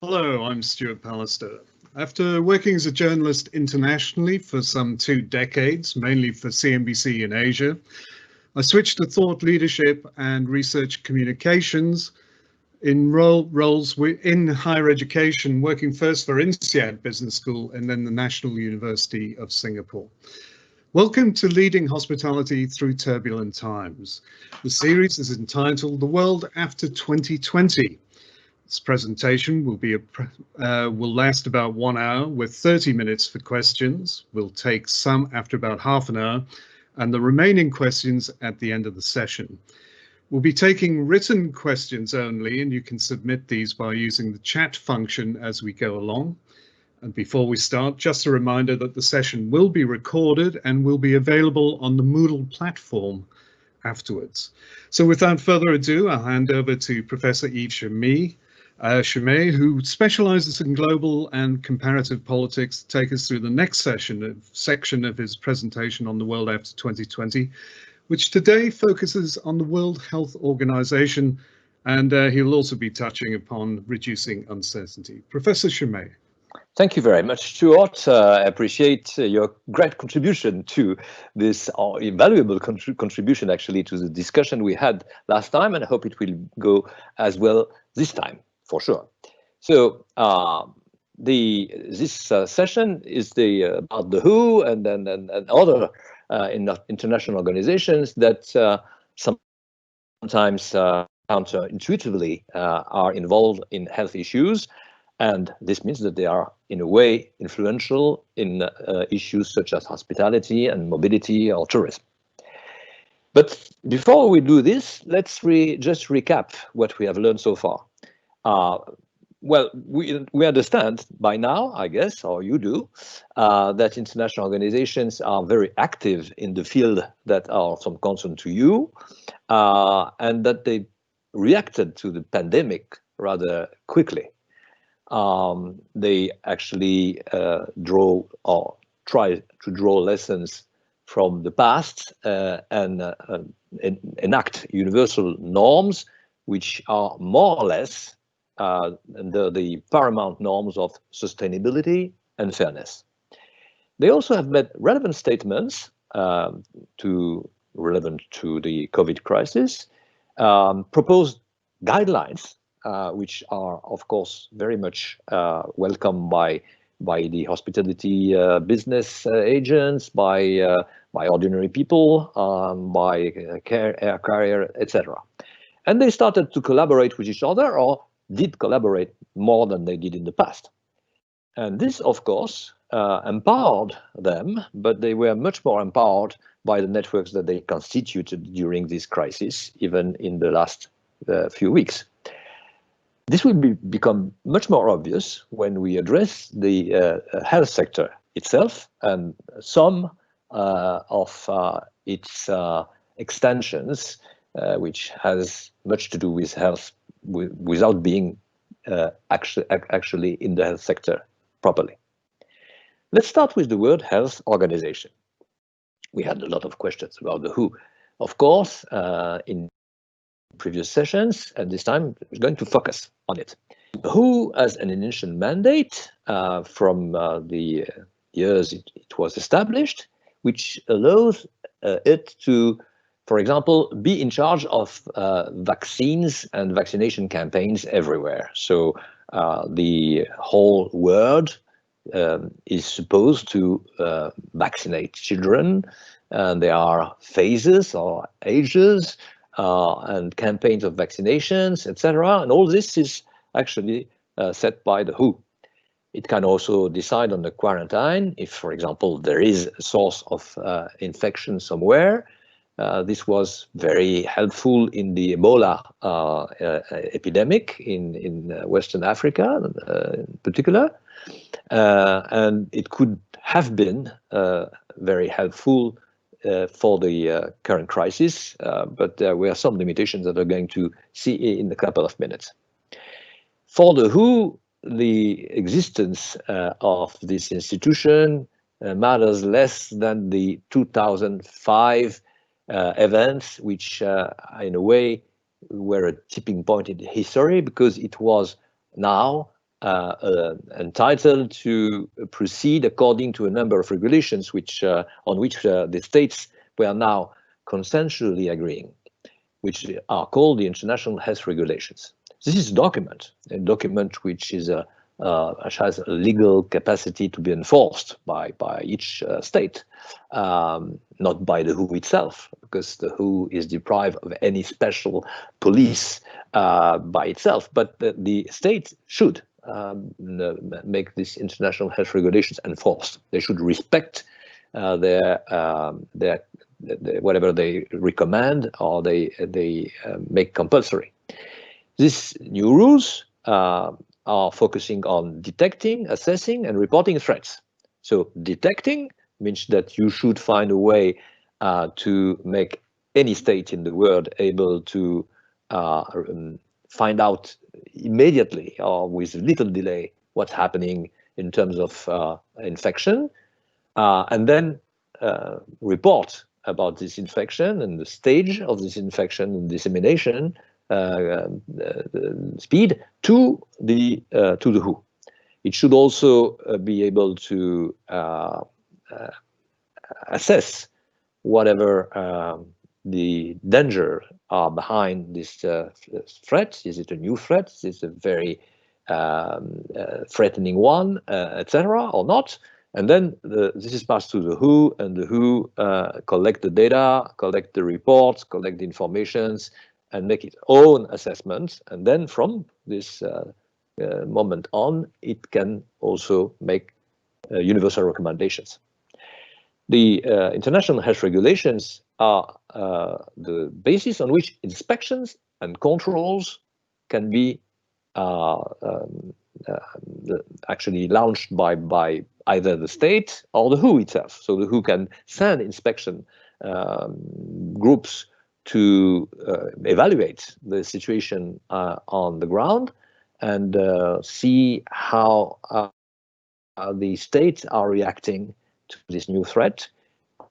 Hello, I'm Stuart Pallister. After working as a journalist internationally for some 2 decades, mainly for CNBC in Asia, I switched to thought leadership and research communications in roles in higher education, working first for INSEAD Business School and then the National University of Singapore. Welcome to Leading Hospitality Through Turbulent Times. The series is entitled The World After 2020. This presentation will last about 1 hour with 30 minutes for questions. We'll take some after about half an hour and the remaining questions at the end of the session. We'll be taking written questions only, and you can submit these by using the chat function as we go along. And before we start, just a reminder that the session will be recorded and will be available on the Moodle platform afterwards. So without further ado, I'll hand over to Professor Yves Schemeil, who specializes in global and comparative politics, to take us through the next section of his presentation on the world after 2020, which today focuses on the World Health Organization, and he'll also be touching upon reducing uncertainty. Professor Schemeil. Thank you very much, Stuart. I appreciate your great contribution to this invaluable contribution, actually, to the discussion we had last time, and I hope it will go as well this time. For sure. So this session is about the WHO and other international organizations that sometimes counterintuitively are involved in health issues, and this means that they are in a way influential in issues such as hospitality and mobility or tourism. But before we do this, let's just recap what we have learned so far. Well, we understand by now, I guess, or you do, that international organizations are very active in the field that are of some concern to you, and that they reacted to the pandemic rather quickly. They actually draw or try to draw lessons from the past and enact universal norms, which are more or less the paramount norms of sustainability and fairness. They also have made relevant statements relevant to the COVID crisis, proposed guidelines, which are, of course, very much welcomed by the hospitality business agents, by ordinary people, by air carrier, etc. And they started to collaborate with each other, or did collaborate more than they did in the past. And this, of course, empowered them, but they were much more empowered by the networks that they constituted during this crisis, even in the last few weeks. This will become much more obvious when we address the health sector itself and some of its extensions, which has much to do with health without being actually in the health sector properly. Let's start with the World Health Organization. We had a lot of questions about the WHO, of course, in previous sessions, and this time we're going to focus on it. The WHO has an initial mandate from the years it was established, which allows it to, for example, be in charge of vaccines and vaccination campaigns everywhere. So the whole world is supposed to vaccinate children, and there are phases or ages and campaigns of vaccinations, etc. And all this is actually set by the WHO. It can also decide on the quarantine if, for example, there is a source of infection somewhere. This was very helpful in the Ebola epidemic in Western Africa in particular. And it could have been very helpful for the current crisis, but there were some limitations that we're going to see in a couple of minutes. For the WHO, the existence of this institution matters less than the 2005 events, which in a way were a tipping point in history, because it was now entitled to proceed according to a number of regulations on which the states were now consensually agreeing, which are called the International Health Regulations. This is a document which is which has a legal capacity to be enforced by each state, not by the WHO itself, because the WHO is deprived of any special police by itself, but the state should make these international health regulations enforced. They should respect their whatever they recommend or they make compulsory. These new rules are focusing on detecting, assessing, and reporting threats. So detecting means that you should find a way to make any state in the world able to find out immediately or with little delay what's happening in terms of infection, and then report about this infection and the stage of this infection and dissemination speed to the WHO. It should also be able to assess whatever the danger are behind this threat. Is it a new threat? Is it a very threatening one, etc., or not? And then this is passed to the WHO, and the WHO collect the data, collect the reports, collect the informations, and make its own assessments. And then from this moment on, it can also make universal recommendations. The international health regulations are the basis on which inspections and controls can be actually launched by either the state or the WHO itself. So the WHO can send inspection groups to evaluate the situation on the ground and see how the states are reacting to this new threat.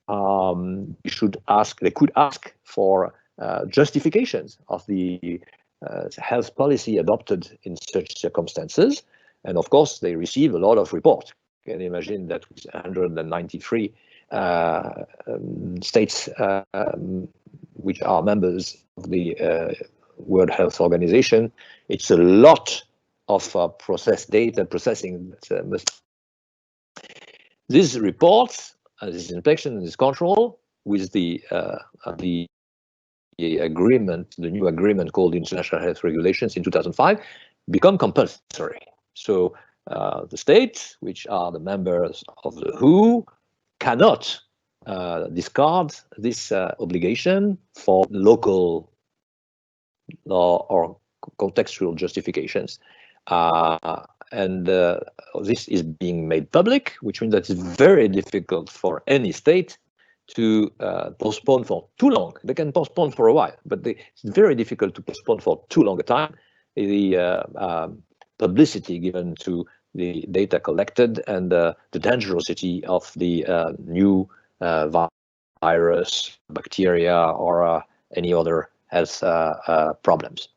They could ask for justifications of the health policy adopted in such circumstances. And of course, they receive a lot of reports. You can imagine that with 193 states which are members of the World Health Organization, it's a lot of data processing that must. These reports, this inspection and this control, with the agreement, the new agreement called the International Health Regulations in 2005, become compulsory. So the states, which are the members of the WHO, cannot discard this obligation for local law or contextual justifications. And this is being made public, which means that it's very difficult for any state to postpone for too long. They can postpone for a while, but it's very difficult to postpone for too long a time. The publicity given to the data collected and the dangerosity of the new virus, bacteria, or any other health problems.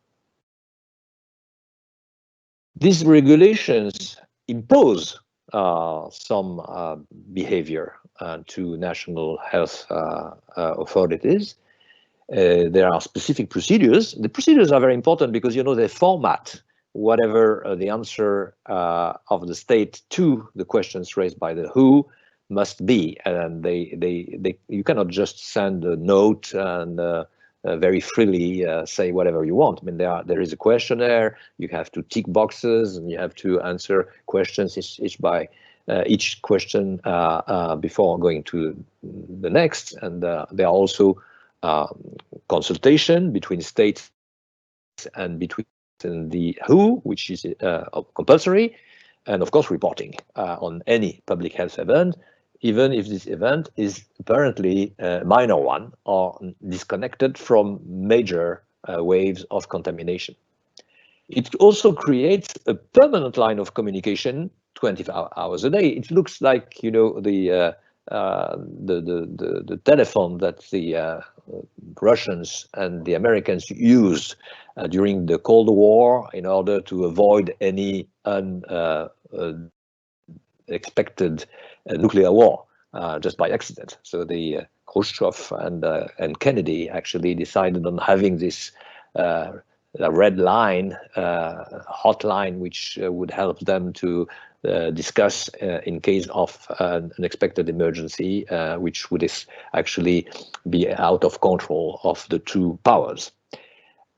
These regulations impose some behavior to national health authorities. There are specific procedures. The procedures are very important because, they format whatever the answer of the state to the questions raised by the WHO must be. And you cannot just send a note and very freely say whatever you want. I mean, there is a questionnaire. You have to tick boxes, and you have to answer questions each question before going to the next. And there are also consultation between states and between the WHO, which is compulsory, and of course reporting on any public health event, even if this event is apparently a minor one or disconnected from major waves of contamination. It also creates a permanent line of communication 24 hours a day. It looks like, the telephone that the Russians and the Americans used during the Cold War in order to avoid any unexpected nuclear war just by accident. So the Khrushchev and Kennedy actually decided on having this red line, hotline, which would help them to discuss in case of an unexpected emergency, which would actually be out of control of the two powers.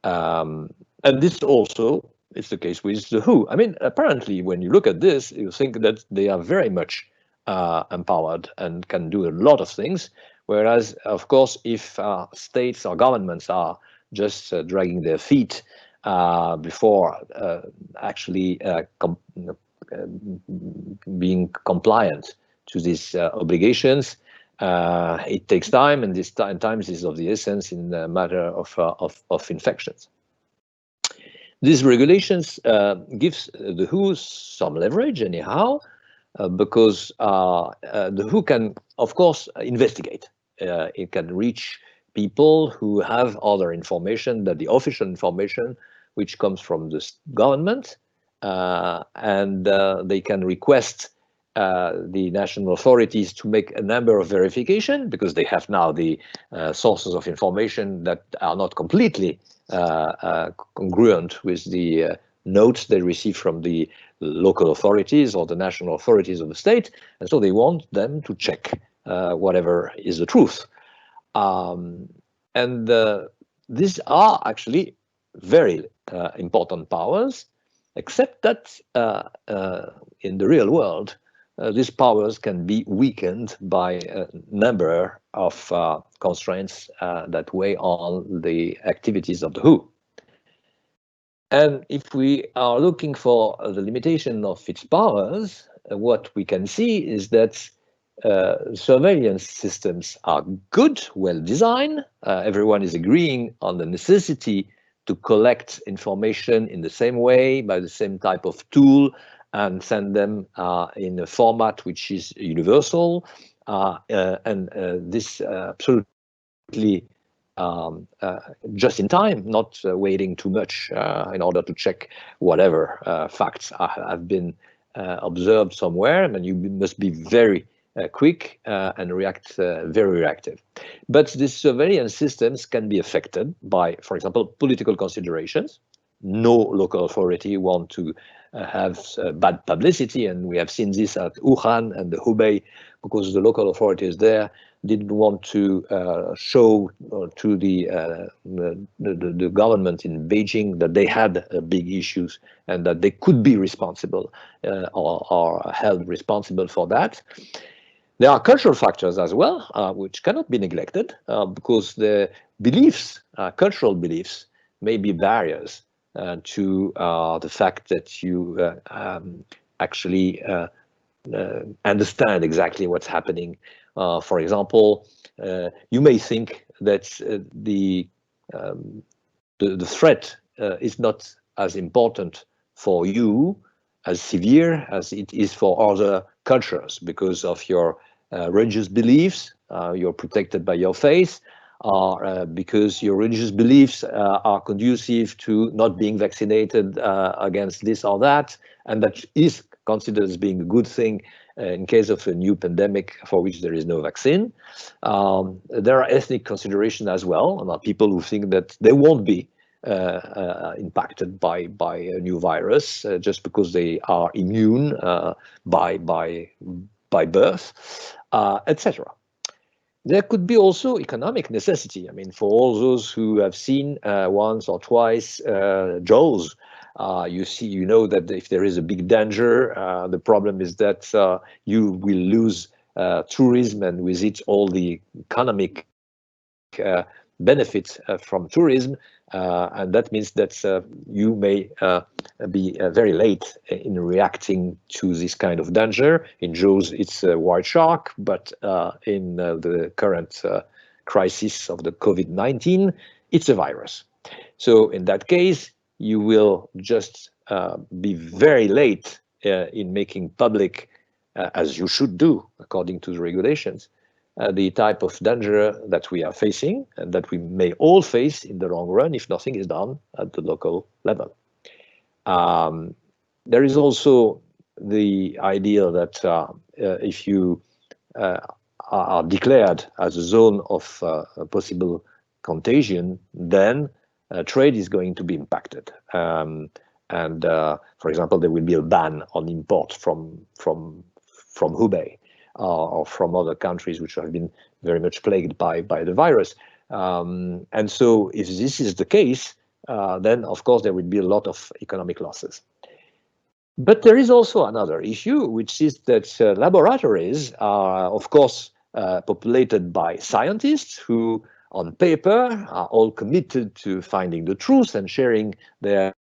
And this also is the case with the WHO. I mean, apparently, when you look at this, you think that they are very much empowered and can do a lot of things. Whereas, of course, if states or governments are just dragging their feet before actually being compliant to these obligations, it takes time, and this time is of the essence in the matter of infections. These regulations gives the WHO some leverage anyhow, because the WHO can, of course, investigate. It can reach people who have other information than the official information which comes from the government, and they can request the national authorities to make a number of verification, because they have now the sources of information that are not completely congruent with the notes they receive from the local authorities or the national authorities of the state, and so they want them to check whatever is the truth. And these are actually very important powers, except that in the real world, these powers can be weakened by a number of constraints that weigh on the activities of the WHO. And if we are looking for the limitation of its powers, what we can see is that surveillance systems are good, well designed. Everyone is agreeing on the necessity to collect information in the same way, by the same type of tool, and send them in a format which is universal. And this absolutely just in time, not waiting too much in order to check whatever facts have been observed somewhere. And you must be very quick and react very reactive. But these surveillance systems can be affected by, for example, political considerations. No local authority want to have bad publicity, and we have seen this at Wuhan and the Hubei, because the local authorities there didn't want to show to the government in Beijing that they had big issues and that they could be responsible or held responsible for that. There are cultural factors as well, which cannot be neglected, because the beliefs, cultural beliefs, may be barriers to the fact that you actually understand exactly what's happening. For example, you may think that the threat is not as important for you, as severe as it is for other cultures, because of your religious beliefs. You're protected by your faith, or because your religious beliefs are conducive to not being vaccinated against this or that, and that is considered as being a good thing in case of a new pandemic for which there is no vaccine. There are ethnic considerations as well, and people who think that they won't be impacted by a new virus just because they are immune by birth, etc. There could be also economic necessity. I mean, for all those who have seen once or twice Jaws, you know that if there is a big danger, the problem is that you will lose tourism, and with it all the economic benefits from tourism, and that means that you may be very late in reacting to this kind of danger. In Jaws, it's a white shark, but in the current crisis of the COVID-19, it's a virus. So in that case, you will just be very late in making public, as you should do according to the regulations, the type of danger that we are facing and that we may all face in the long run if nothing is done at the local level. There is also the idea that if you are declared as a zone of possible contagion, then trade is going to be impacted. For example, there will be a ban on import from Hubei or from other countries which have been very much plagued by the virus. And so if this is the case, then of course there will be a lot of economic losses. But there is also another issue, which is that laboratories are, of course, populated by scientists who, on paper, are all committed to finding the truth and sharing their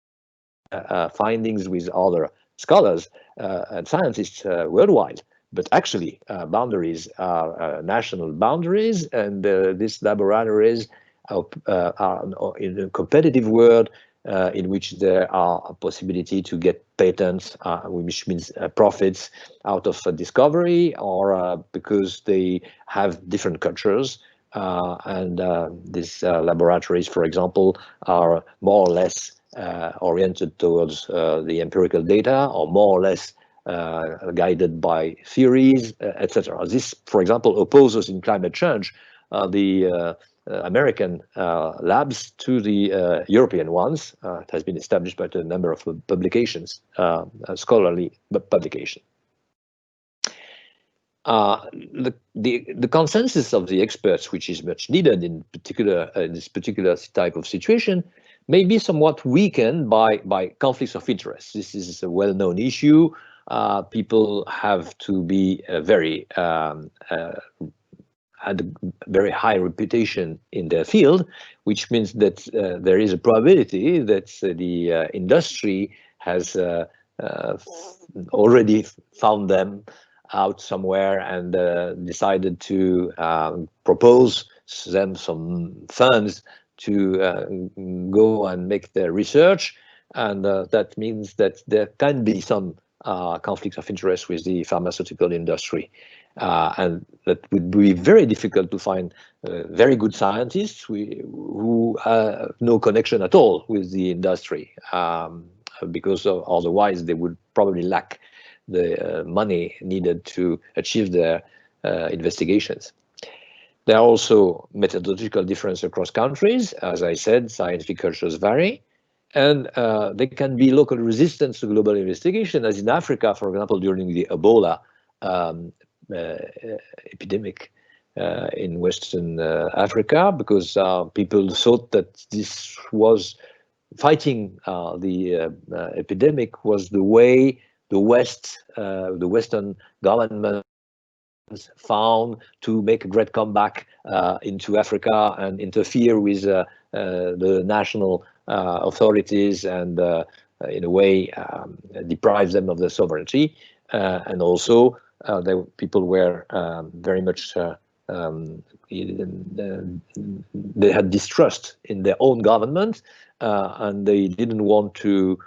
findings with other scholars and scientists worldwide. But actually, boundaries are national boundaries, and these laboratories are in a competitive world in which there are a possibility to get patents, which means profits out of a discovery, or because they have different cultures. And these laboratories, for example, are more or less oriented towards the empirical data, or more or less guided by theories, etc. This, for example, opposes in climate change the American labs to the European ones. It has been established by a number of publications, scholarly publications. The consensus of the experts, which is much needed in this particular type of situation, may be somewhat weakened by conflicts of interest. This is a well-known issue. People have to be had a very high reputation in their field, which means that there is a probability that the industry has already found them out somewhere and decided to propose them some funds to go and make their research. And that means that there can be some conflicts of interest with the pharmaceutical industry. And that would be very difficult to find very good scientists who have no connection at all with the industry, because otherwise they would probably lack the money needed to achieve their investigations. There are also methodological differences across countries. As I said, scientific cultures vary. And there can be local resistance to global investigation, as in Africa, for example, during the Ebola epidemic in Western Africa, because people thought that this was fighting the epidemic was the way the Western governments found to make a great comeback into Africa and interfere with the national authorities and in a way deprive them of their sovereignty. And also people were very much, they had distrust in their own government, and they didn't want to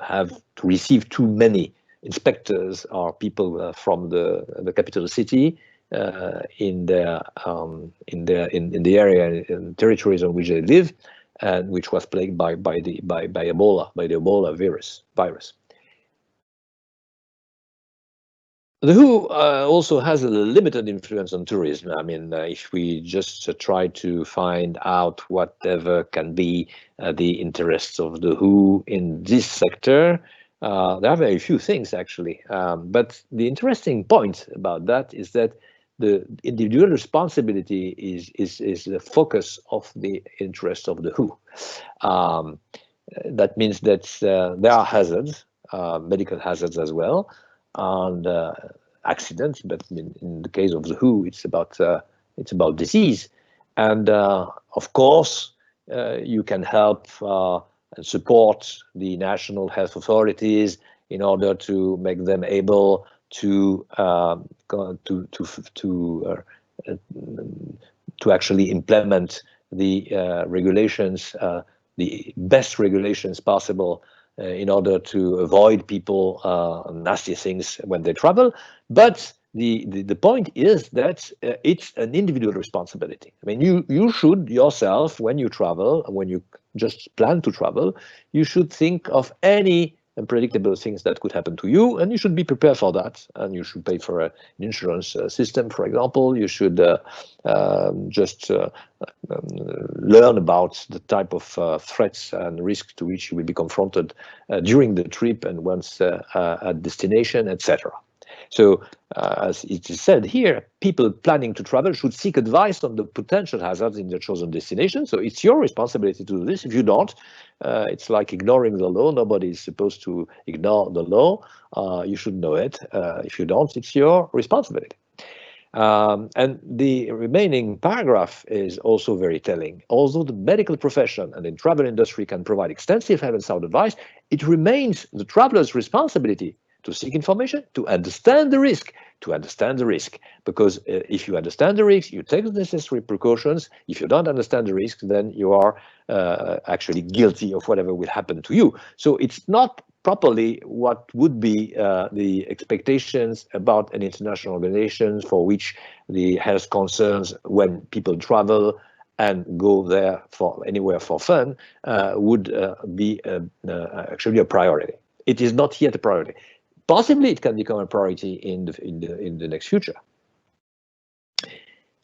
have to receive too many inspectors or people from the capital city in the area and territories on which they live, and which was plagued by the Ebola virus. The WHO also has a limited influence on tourism. I mean, if we just try to find out whatever can be the interests of the WHO in this sector, there are very few things actually. But the interesting point about that is that the individual responsibility is the focus of the interest of the WHO. That means that there are hazards, medical hazards as well, and accidents. But in the case of the WHO, it's about disease, and of course you can help and support the national health authorities in order to make them able to actually implement the regulations, the best regulations possible, in order to avoid people nasty things when they travel. But the point is that it's an individual responsibility. I mean, you should yourself, when you travel, when you just plan to travel, you should think of any unpredictable things that could happen to you, and you should be prepared for that. And you should pay for an insurance system, for example. You should just learn about the type of threats and risks to which you will be confronted during the trip and once at destination, etc. So, as it is said here, people planning to travel should seek advice on the potential hazards in their chosen destination. So it's your responsibility to do this. If you don't, it's like ignoring the law. Nobody is supposed to ignore the law. You should know it. If you don't, it's your responsibility. And the remaining paragraph is also very telling. Although the medical profession and the travel industry can provide extensive health and sound advice, it remains the traveler's responsibility to seek information, to understand the risk, because if you understand the risk, you take the necessary precautions. If you don't understand the risk, then you are actually guilty of whatever will happen to you. So it's not properly what would be the expectations about an international organization for which the health concerns when people travel and go there for anywhere for fun would be actually a priority. It is not yet a priority. Possibly it can become a priority in the next future.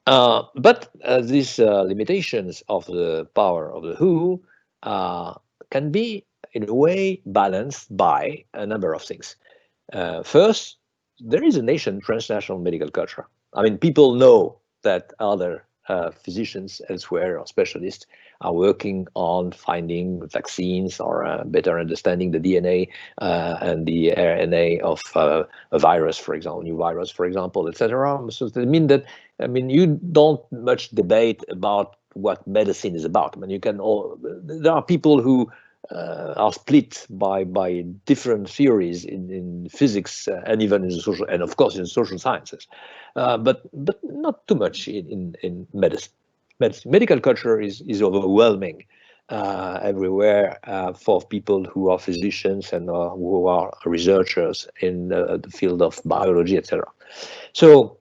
But these limitations of the power of the WHO can be, in a way, balanced by a number of things. First, there is a nation transnational medical culture. I mean, people know that other physicians elsewhere or specialists are working on finding vaccines or better understanding the DNA and the RNA of a virus, for example, new virus, for example, etc. So that mean that, I mean, you don't much debate about what medicine is about. I mean, you can all, there are people who are split by different theories in physics and even in social, and of course in social sciences, but not too much in medicine. Medical culture is overwhelming everywhere for people who are physicians and who are researchers in the field of biology, etc. So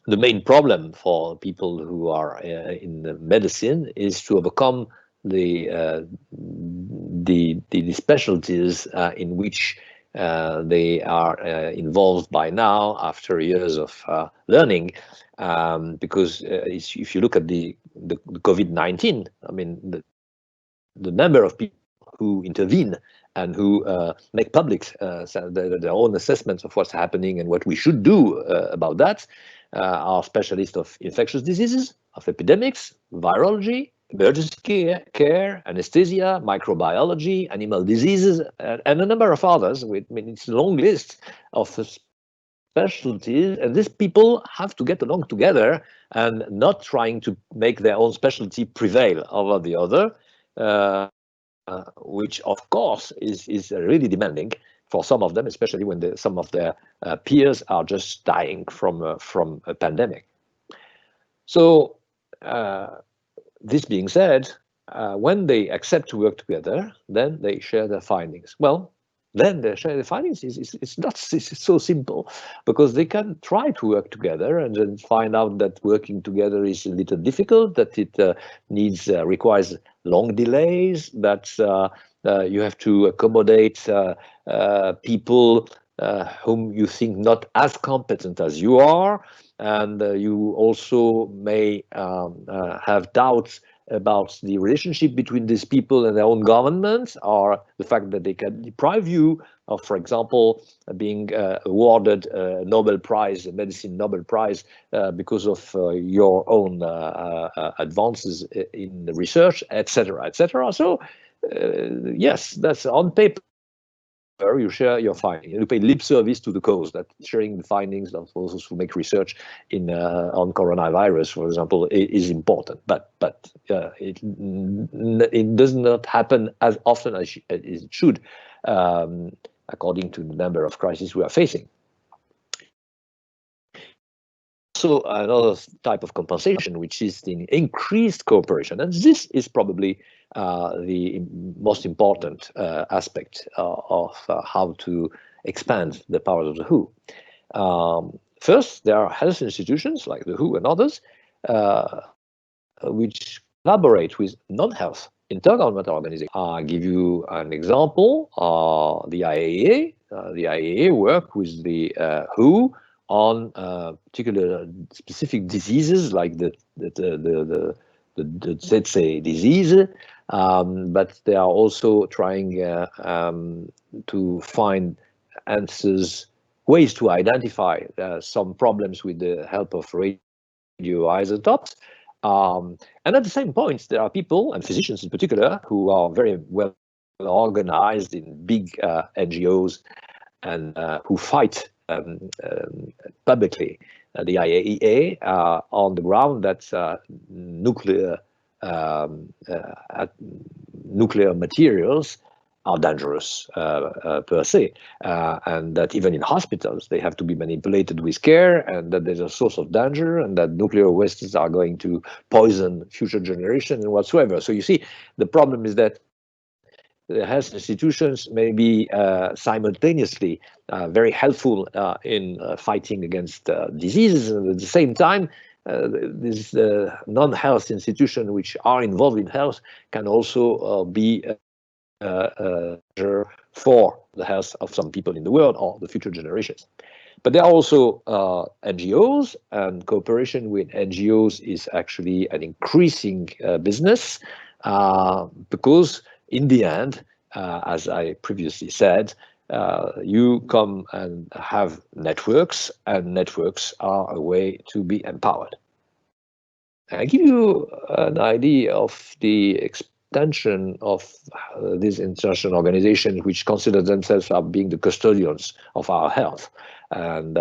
the main problem for people who are in medicine is to overcome the specialties in which they are involved by now after years of learning, because if you look at the COVID-19, I mean, the number of people who intervene and who make public their own assessments of what's happening and what we should do about that are specialists of infectious diseases, of epidemics, virology, emergency care, anesthesia, microbiology, animal diseases, and a number of others. I mean, it's a long list of specialties, and these people have to get along together and not trying to make their own specialty prevail over the other, which of course is really demanding for some of them, especially when some of their peers are just dying from a pandemic. So this being said, when they accept to work together, then they share their findings. Well, then they share their findings. It's not so simple, because they can try to work together and then find out that working together is a little difficult, that it requires long delays, that you have to accommodate people whom you think not as competent as you are, and you also may have doubts about the relationship between these people and their own government, or the fact that they can deprive you of, for example, being awarded a Nobel Prize, a medicine Nobel Prize, because of your own advances in the research, etc., etc. So, yes, that's on paper. You share your findings. You pay lip service to the cause that sharing the findings of those who make research on coronavirus, for example, is important. But it does not happen as often as it should, according to the number of crises we are facing. So another type of compensation, which is the increased cooperation, and this is probably the most important aspect of how to expand the powers of the WHO. First, there are health institutions like the WHO and others, which collaborate with non-health intergovernmental organizations. I'll give you an example. The IAEA. The IAEA work with the WHO on particular specific diseases like the ZC disease, but they are also trying to find answers, ways to identify some problems with the help of radioisotopes. And at the same point, there are people, and physicians in particular, who are very well organized in big NGOs and who fight publicly the IAEA on the ground that nuclear materials are dangerous per se, and that even in hospitals they have to be manipulated with care, and that there's a source of danger, and that nuclear wastes are going to poison future generations and whatsoever. So you see, the problem is that the health institutions may be simultaneously very helpful in fighting against diseases, and at the same time, these non-health institutions which are involved in health can also be for the health of some people in the world or the future generations. But there are also NGOs, and cooperation with NGOs is actually an increasing business because in the end, as I previously said, you come and have networks, and networks are a way to be empowered. I give you an idea of the extension of these international organizations, which consider themselves as being the custodians of our health. And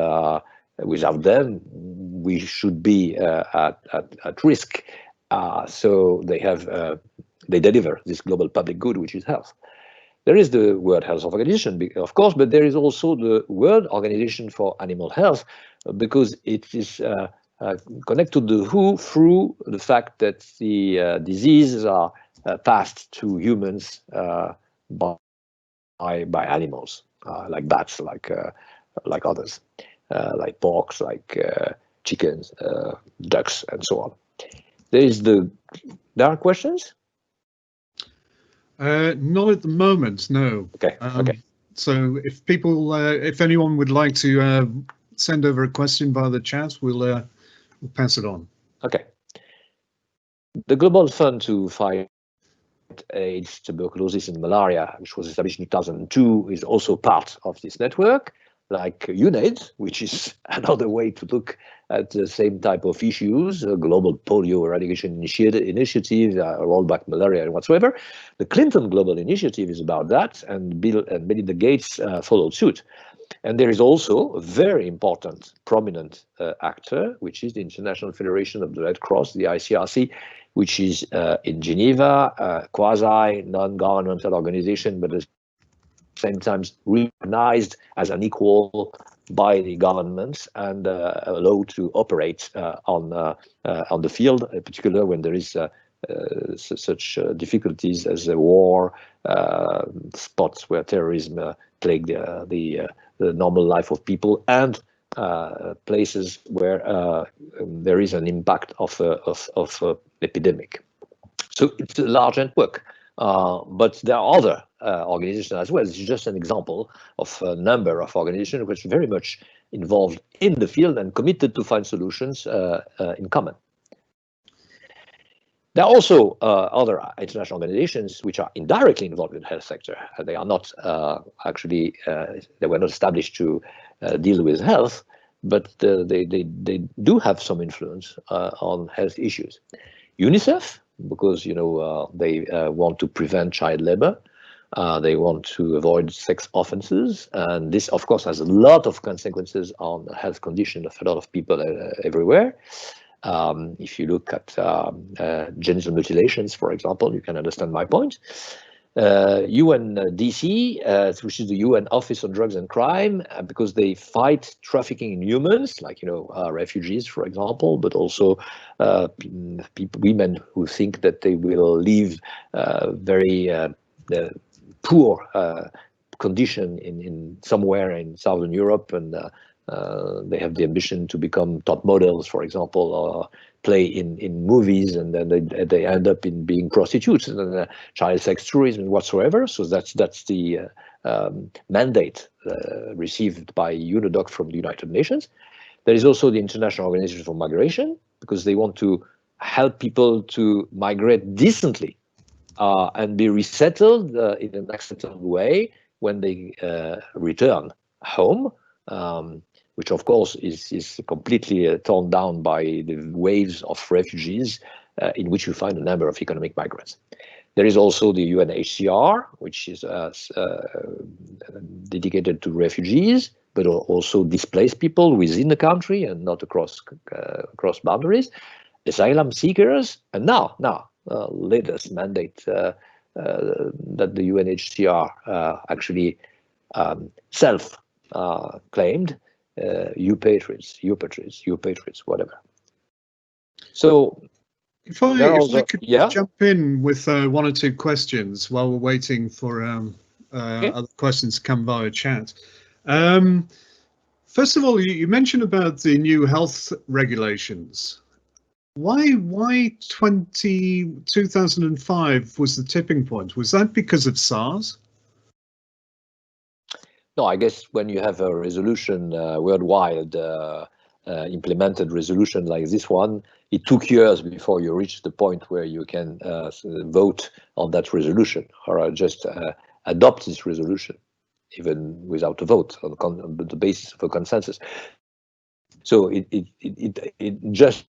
without them, we should be at risk. So they deliver this global public good, which is health. There is the World Health Organization, of course, but there is also the World Organization for Animal Health, because it is connected to the WHO through the fact that the diseases are passed to humans by animals, like bats, like others, like porks, like chickens, ducks, and so on. There are questions? Not at the moment, no. Okay. Okay. So if anyone would like to send over a question via the chat, we'll pass it on. Okay. The Global Fund to fight AIDS, tuberculosis, and malaria, which was established in 2002, is also part of this network, like UNAIDS, which is another way to look at the same type of issues, a global polio eradication initiative, rollback malaria, and whatsoever. The Clinton Global Initiative is about that, and Bill and Melinda Gates followed suit. And there is also a very important, prominent actor, which is the International Federation of the Red Cross, the ICRC, which is in Geneva, quasi non-governmental organization, but at the same time recognized as an equal by the governments and allowed to operate on the field, in particular when there is such difficulties as a war, spots where terrorism plague the normal life of people, and places where there is an impact of epidemic. So it's a large network, but there are other organizations as well. This is just an example of a number of organizations which are very much involved in the field and committed to find solutions in common. There are also other international organizations which are indirectly involved in the health sector. They are not actually, they were not established to deal with health, but they do have some influence on health issues. UNICEF, because they want to prevent child labor, they want to avoid sex offenses, and this, of course, has a lot of consequences on the health condition of a lot of people everywhere. If you look at genital mutilations, for example, you can understand my point. UNDC, which is the UN Office on Drugs and Crime, because they fight trafficking in humans, like refugees, for example, but also women who think that they will live very poor condition in somewhere in Southern Europe, and They have the ambition to become top models, for example, or play in movies, and then they end up in being prostitutes and child sex tourism whatsoever. So that's the mandate received by UNODC from the United Nations. There is also the International Organization for Migration, because they want to help people to migrate decently and be resettled in an acceptable way when they return home, which of course is completely torn down by the waves of refugees in which you find a number of economic migrants. There is also the UNHCR, which is dedicated to refugees, but also displaced people within the country and not across boundaries, asylum seekers, and now latest mandate that the UNHCR actually self-claimed, you patriots, whatever. So if I could jump in with one or two questions while we're waiting for other questions to come via chat. First of all, you mentioned about the new health regulations. Why 2005 was the tipping point? Was that because of SARS? No, I guess when you have a resolution, worldwide implemented resolution like this one, it took years before you reach the point where you can vote on that resolution or just adopt this resolution, even without a vote on the basis of a consensus. So it just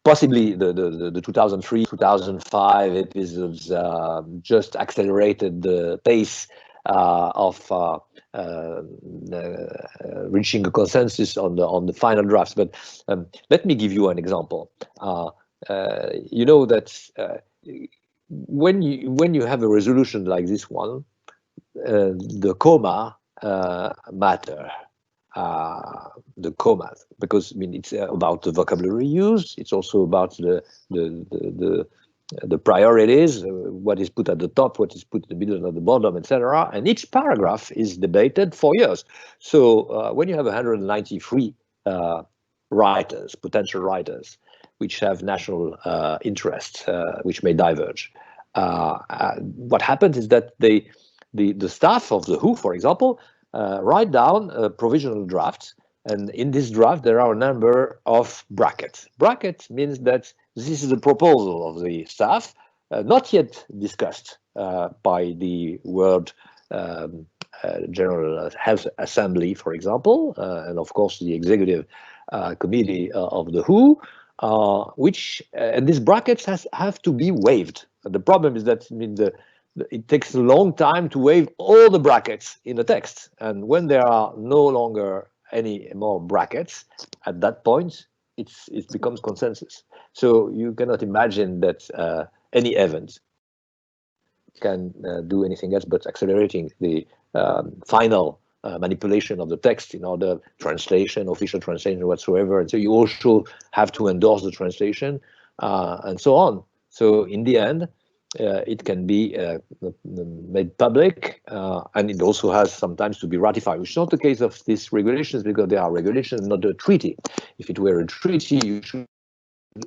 possibly the 2003, 2005 episodes just accelerated the pace of reaching a consensus on the final drafts. But let me give you an example. You know that when you have a resolution like this one, the comma matter. The commas, because I mean it's about the vocabulary used. It's also about the priorities, what is put at the top, what is put in the middle and at the bottom, etc. And each paragraph is debated for years. So when you have 193 writers, potential writers, which have national interests, which may diverge, what happens is that the staff of the WHO, for example, write down a provisional draft, and in this draft there are a number of brackets. Brackets means that this is the proposal of the staff, not yet discussed by the World General Health Assembly, for example, and of course the executive committee of the WHO, and these brackets have to be waived. The problem is that it takes a long time to waive all the brackets in the text. And when there are no longer any more brackets, at that point, it becomes consensus. So you cannot imagine that any event can do anything else but accelerating the final manipulation of the text in order translation, official translation whatsoever. And so you also have to endorse the translation and so on. So in the end, it can be made public, and it also has sometimes to be ratified, which is not the case of these regulations, because they are regulations, not a treaty. If it were a treaty, you should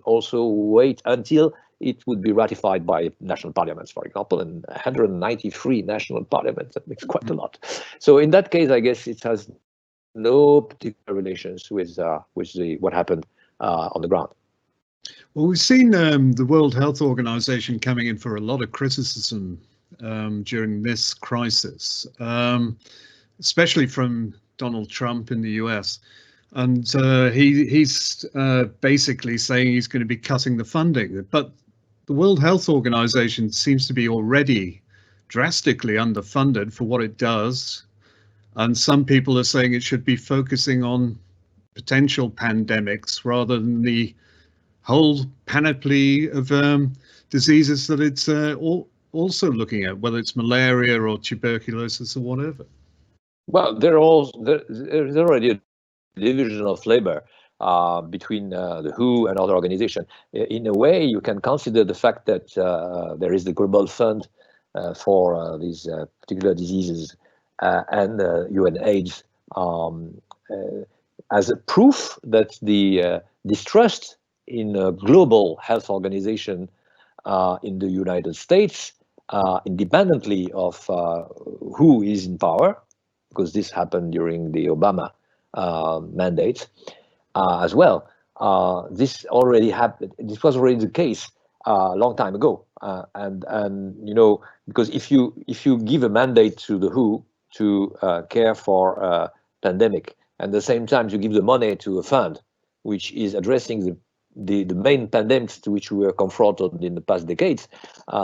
also wait until it would be ratified by national parliaments, for example, and 193 national parliaments, that makes quite a lot. So in that case, I guess it has no particular relations with what happened on the ground. Well, we've seen the World Health Organization coming in for a lot of criticism during this crisis, especially from Donald Trump in the US. And he's basically saying he's going to be cutting the funding. But the World Health Organization seems to be already drastically underfunded for what it does. And some people are saying it should be focusing on potential pandemics rather than the whole panoply of diseases that it's also looking at, whether it's malaria or tuberculosis or whatever. Well, there's already a division of labor between the WHO and other organizations. In a way, you can consider the fact that there is the Global Fund for these particular diseases and UNAIDS as a proof that the distrust in a global health organization in the United States, independently of who is in power, because this happened during the Obama mandate as well. This already happened. This was already the case a long time ago, and you know, because if you give a mandate to the WHO to care for pandemic, and at the same time you give the money to a fund which is addressing the main pandemics to which we were confronted in the past decades,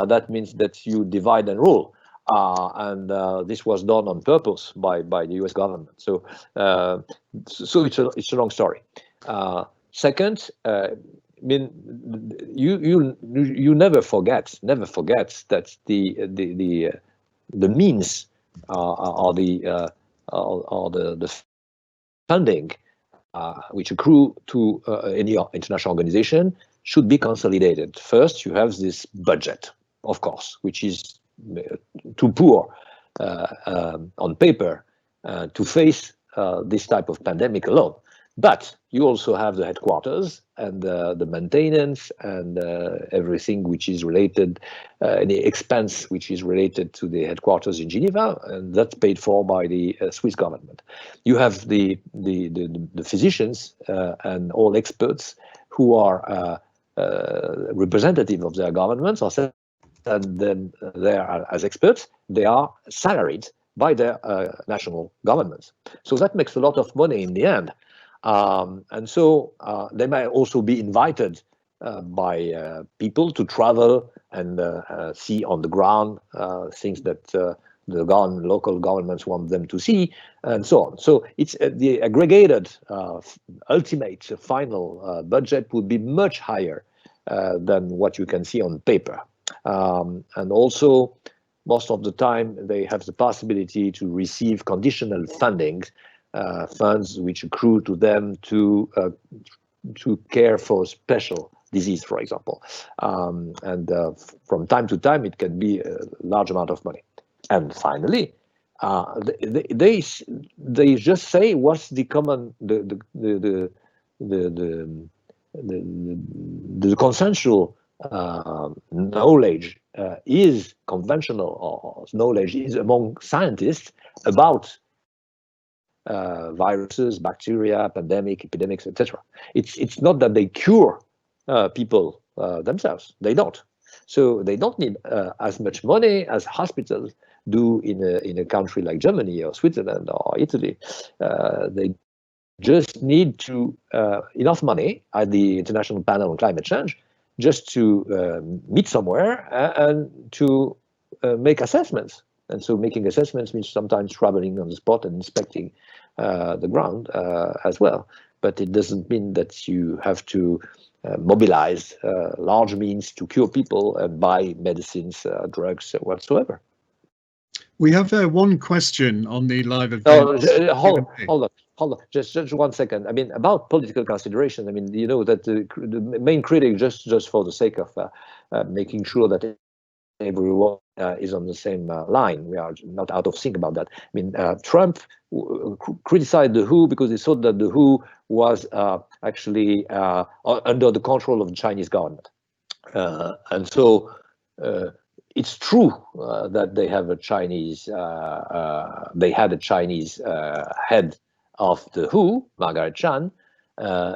that means that you divide and rule. And this was done on purpose by the US government. So so it's a long story. Second, I mean, you never forget that the means or the funding which accrue to any international organization should be consolidated. First, you have this budget, of course, which is too poor on paper to face this type of pandemic alone. But you also have the headquarters and the maintenance and everything which is related, any expense which is related to the headquarters in Geneva, and that's paid for by the Swiss government. You have the physicians and all experts who are representative of their governments, or and then there as experts, they are salaried by their national governments. So that makes a lot of money in the end. And so they might also be invited by people to travel and see on the ground things that the local governments want them to see, and so on. So it's the aggregated ultimate final budget would be much higher than what you can see on paper. And also, most of the time, they have the possibility to receive conditional funding, funds which accrue to them to care for special disease, for example. And from time to time, it can be a large amount of money. And finally, they just say what's the common the consensual knowledge is conventional, or knowledge is among scientists about viruses, bacteria, pandemic, epidemics, etc. It's not that they cure people themselves. They don't. So they don't need as much money as hospitals do in a country like Germany or Switzerland or Italy. They just need to enough money at the International Panel on Climate Change just to meet somewhere and to make assessments. And so making assessments means sometimes traveling on the spot and inspecting the ground as well. But it doesn't mean that you have to mobilize large means to cure people and buy medicines, drugs, whatsoever. We have one question on the live event. No, hold on. Just 1 second. I mean, about political consideration. I mean, you know that the main critic, just for the sake of making sure that everyone is on the same line. We are not out of sync about that. I mean, Trump criticized the WHO because he thought that the WHO was actually under the control of the Chinese government. And so it's true that they have a Chinese, they had a Chinese head of the WHO, Margaret Chan.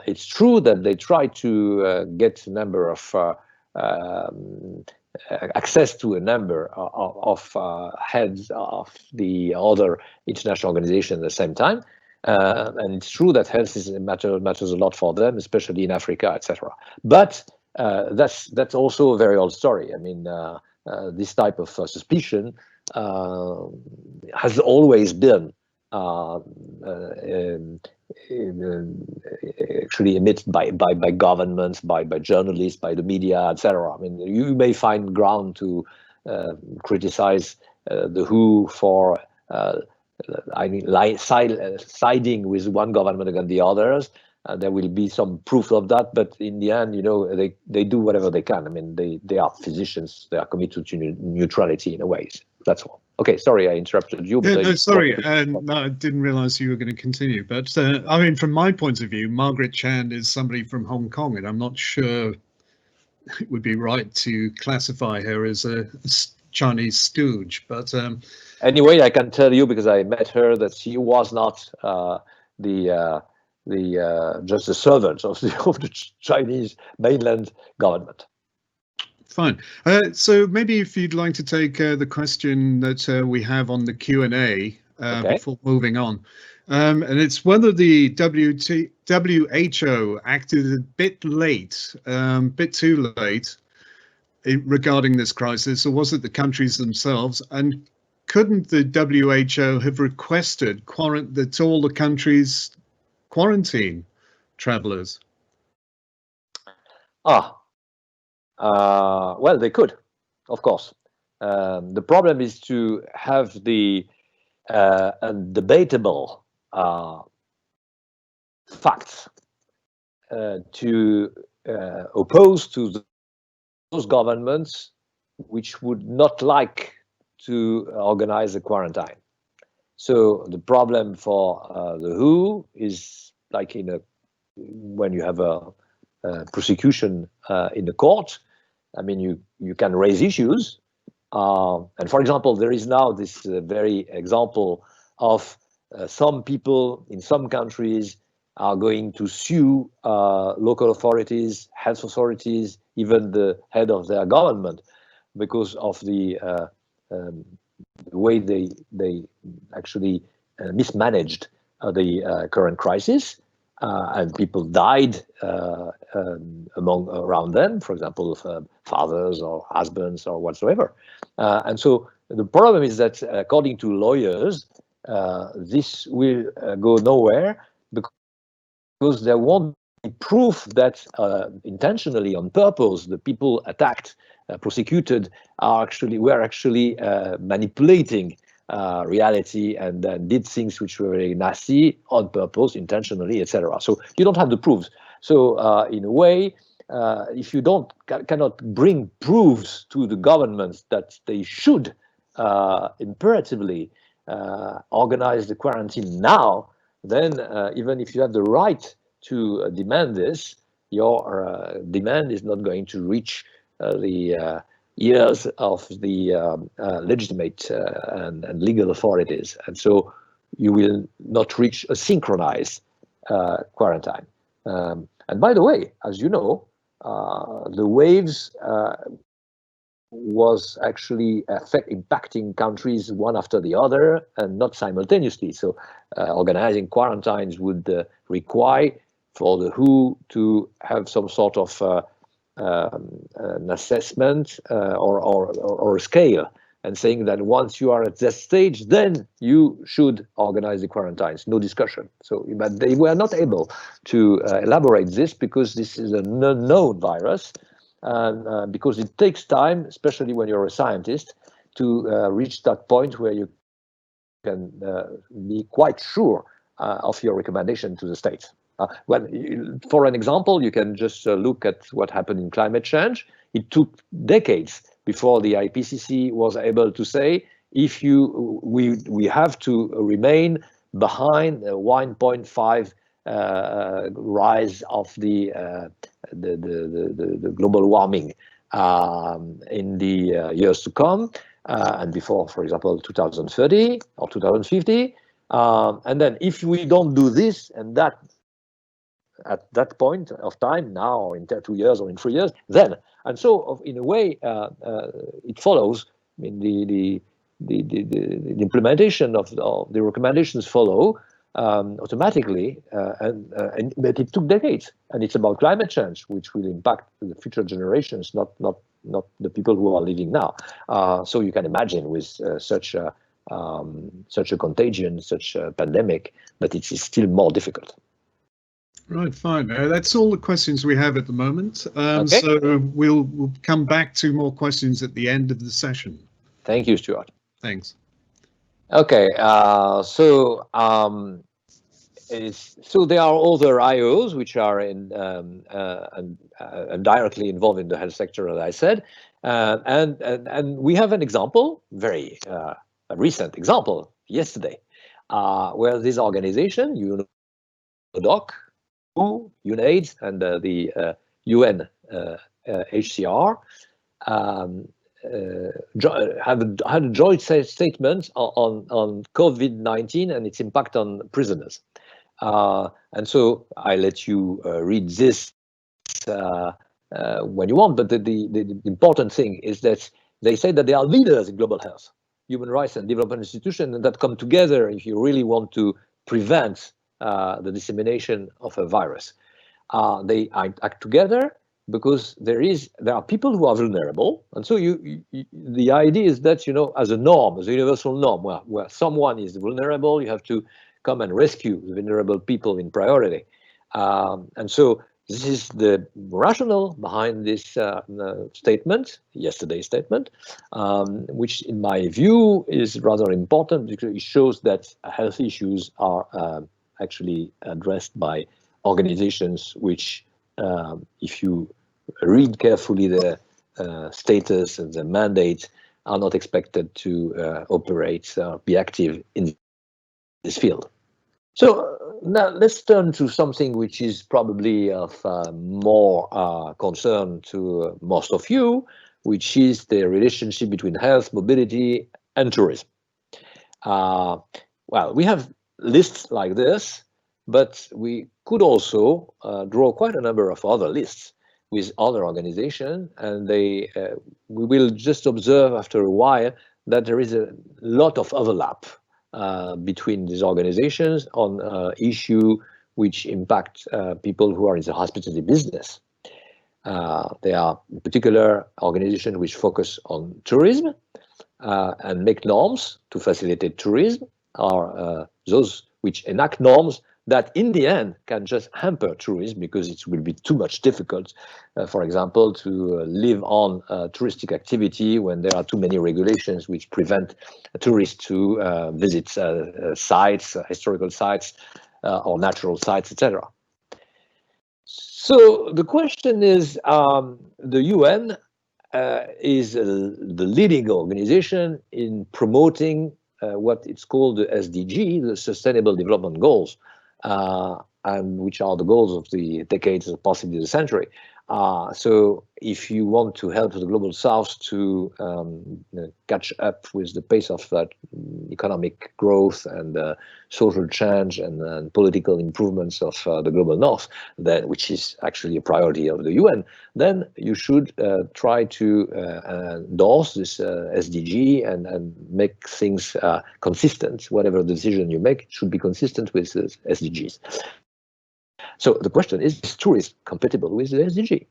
It's true that they tried to get a number of access to a number of heads of the other international organizations at the same time. And it's true that health matters a lot for them, especially in Africa, etc. But that's also a very old story. I mean, this type of suspicion has always been actually emitted by governments, by journalists, by the media, etc. I mean, you may find ground to criticize the WHO for siding with one government against the others. There will be some proof of that, but in the end, you know, they do whatever they can. I mean, they are physicians. They are committed to neutrality in a way. That's all. Okay, sorry, I interrupted you. Yeah, But no, sorry, no, I didn't realise you were going to continue. But I mean, from my point of view, Margaret Chan is somebody from Hong Kong, and I'm not sure it would be right to classify her as a Chinese stooge. But anyway, I can tell you, because I met her, that she was not just a servant of the Chinese mainland government. Fine. So maybe if you'd like to take the question that we have on the Q&A Okay. before moving on. And it's whether the WHO acted a bit late, bit too late regarding this crisis, or was it the countries themselves? And couldn't the WHO have requested that all the countries quarantine travelers? Well, they could, of course. The problem is to have the undebatable facts to oppose to those governments which would not like to organize a quarantine. So the problem for the WHO is like when you have a prosecution in the court. I mean, you can raise issues. And for example, there is now this very example of some people in some countries are going to sue local authorities, health authorities, even the head of their government, because of the way they actually mismanaged the current crisis. And people died around them, for example, fathers or husbands or whatsoever. And so the problem is that, according to lawyers, this will go nowhere, because there won't be proof that intentionally, on purpose, the people attacked, prosecuted, were actually manipulating reality and did things which were very nasty on purpose, intentionally, etc. So you don't have the proofs. So in a way, if you cannot bring proofs to the governments that they should imperatively organize the quarantine now, then even if you have the right to demand this, your demand is not going to reach the ears of the legitimate and legal authorities. And so you will not reach a synchronized quarantine. And by the way, as you know, the waves was actually impacting countries one after the other and not simultaneously. So organizing quarantines would require for the WHO to have some sort of an assessment or a scale, and saying that once you are at that stage, then you should organize the quarantines, no discussion. So, but they were not able to elaborate this, because this is an unknown virus, and because it takes time, especially when you're a scientist, to reach that point where you can be quite sure of your recommendation to the states. Well, for an example, you can just look at what happened in climate change. It took decades before the IPCC was able to say, if we have to remain behind 1.5 rise of the global warming in the years to come, and before, for example, 2030 or 2050. And then if we don't do this and that at that point of time, now or in 2 years or in 3 years, then. And so in a way, it follows. I mean, the implementation of the recommendations follow automatically, but it took decades. And it's about climate change, which will impact the future generations, not the people who are living now. So you can imagine with such a contagion, such a pandemic, that it is still more difficult. Right, fine. That's all the questions we have at the moment. Okay. So we'll come back to more questions at the end of the session. Thank you, Stuart. Thanks. Okay, so there are other IOs which are directly involved in the health sector, as I said, and we have an example, very a recent example yesterday, where this organization, UNODC, UNAIDS, and the UNHCR had a joint statement on COVID-19 and its impact on prisoners. And so I let you read this when you want, but the important thing is that they say that they are leaders in global health, human rights and development institutions, and that come together if you really want to prevent the dissemination of a virus. They act together because there are people who are vulnerable, and so the idea is that, you know, as a norm, as a universal norm, where someone is vulnerable, you have to come and rescue the vulnerable people in priority. And so this is the rationale behind this statement, yesterday's statement, which in my view is rather important because it shows that health issues are actually addressed by organizations which, if you read carefully the status and the mandate, are not expected to operate, be active in this field. So now let's turn to something which is probably of more concern to most of you, which is the relationship between health, mobility, and tourism. Well, we have lists like this, but we could also draw quite a number of other lists with other organizations, and we will just observe after a while that there is a lot of overlap between these organizations on issues which impact people who are in the hospitality business. There are in particular organizations which focus on tourism and make norms to facilitate tourism, are those which enact norms that in the end can just hamper tourism because it will be too much difficult, for example, to live on touristic activity when there are too many regulations which prevent tourists to visit sites, historical sites, or natural sites, etc. So the question is, the UN is the leading organization in promoting what it's called the SDG, the Sustainable Development Goals, and which are the goals of the decades, possibly the century. So if you want to help the global south to catch up with the pace of that economic growth and social change and political improvements of the global north, which is actually a priority of the UN, then you should try to endorse this SDG and make things consistent. Whatever decision you make, it should be consistent with the SDGs. So the question is tourism compatible with the SDG?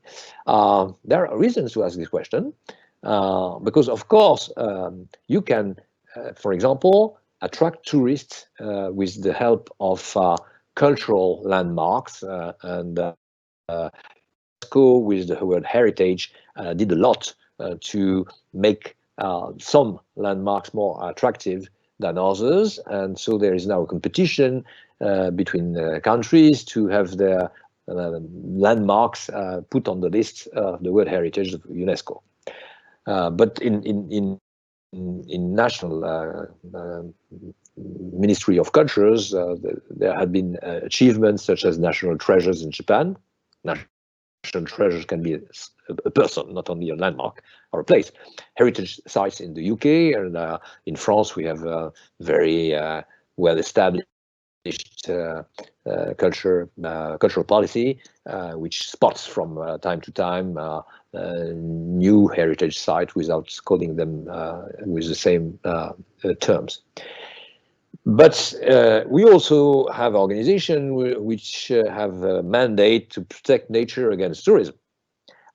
There are reasons to ask this question, because of course you can, for example, attract tourists with the help of cultural landmarks, and UNESCO with the World Heritage did a lot to make some landmarks more attractive than others, and so there is now a competition between countries to have their landmarks put on the list of the World Heritage of UNESCO. But in national Ministry of Cultures, there had been achievements such as national treasures in Japan. National treasures can be a person, not only a landmark or a place. Heritage sites in the UK, and in France we have a very well-established cultural policy, which spots from time to time new heritage sites without calling them with the same terms. But we also have organizations which have a mandate to protect nature against tourism.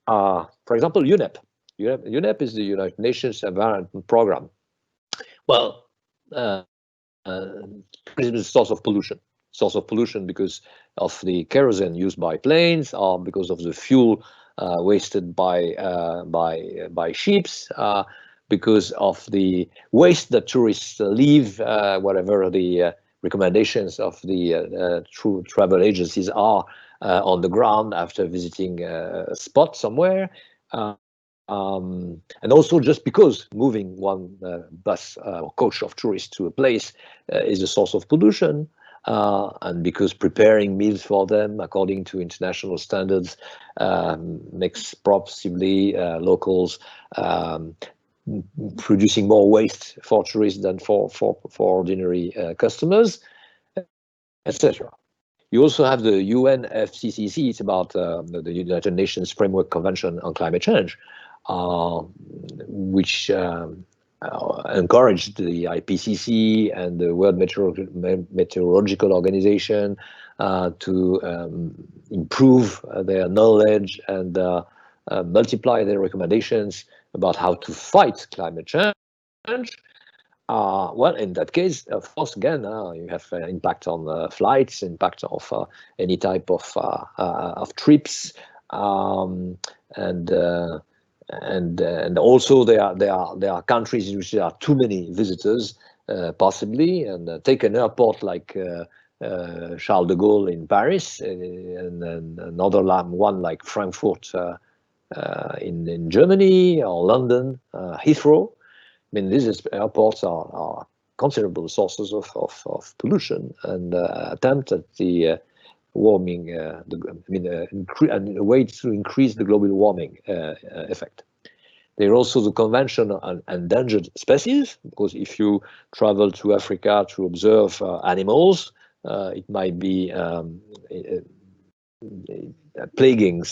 For example, UNEP. UNEP is the United Nations Environment Program. Well, tourism is a source of pollution because of the kerosene used by planes, or because of the fuel wasted by ships, because of the waste that tourists leave, whatever the recommendations of the travel agencies are on the ground after visiting a spot somewhere. and also just because moving one bus or coach of tourists to a place is a source of pollution, and because preparing meals for them according to international standards makes possibly locals producing more waste for tourists than for ordinary customers, etc. You also have the UNFCCC, it's about the United Nations Framework Convention on Climate Change, which encouraged the IPCC and the World Meteorological Organization to improve their knowledge and multiply their recommendations about how to fight climate change. Well, in that case, of course, again, you have impact on flights, impact of any type of trips, and also there are countries in which there are too many visitors, possibly, and take an airport like Charles de Gaulle in Paris, and another one like Frankfurt in Germany, or London, Heathrow. I mean, these airports are considerable sources of pollution and attempt at the warming, a way to increase the global warming effect. There are also the Convention on Endangered Species, because if you travel to Africa to observe animals, it might be plaguing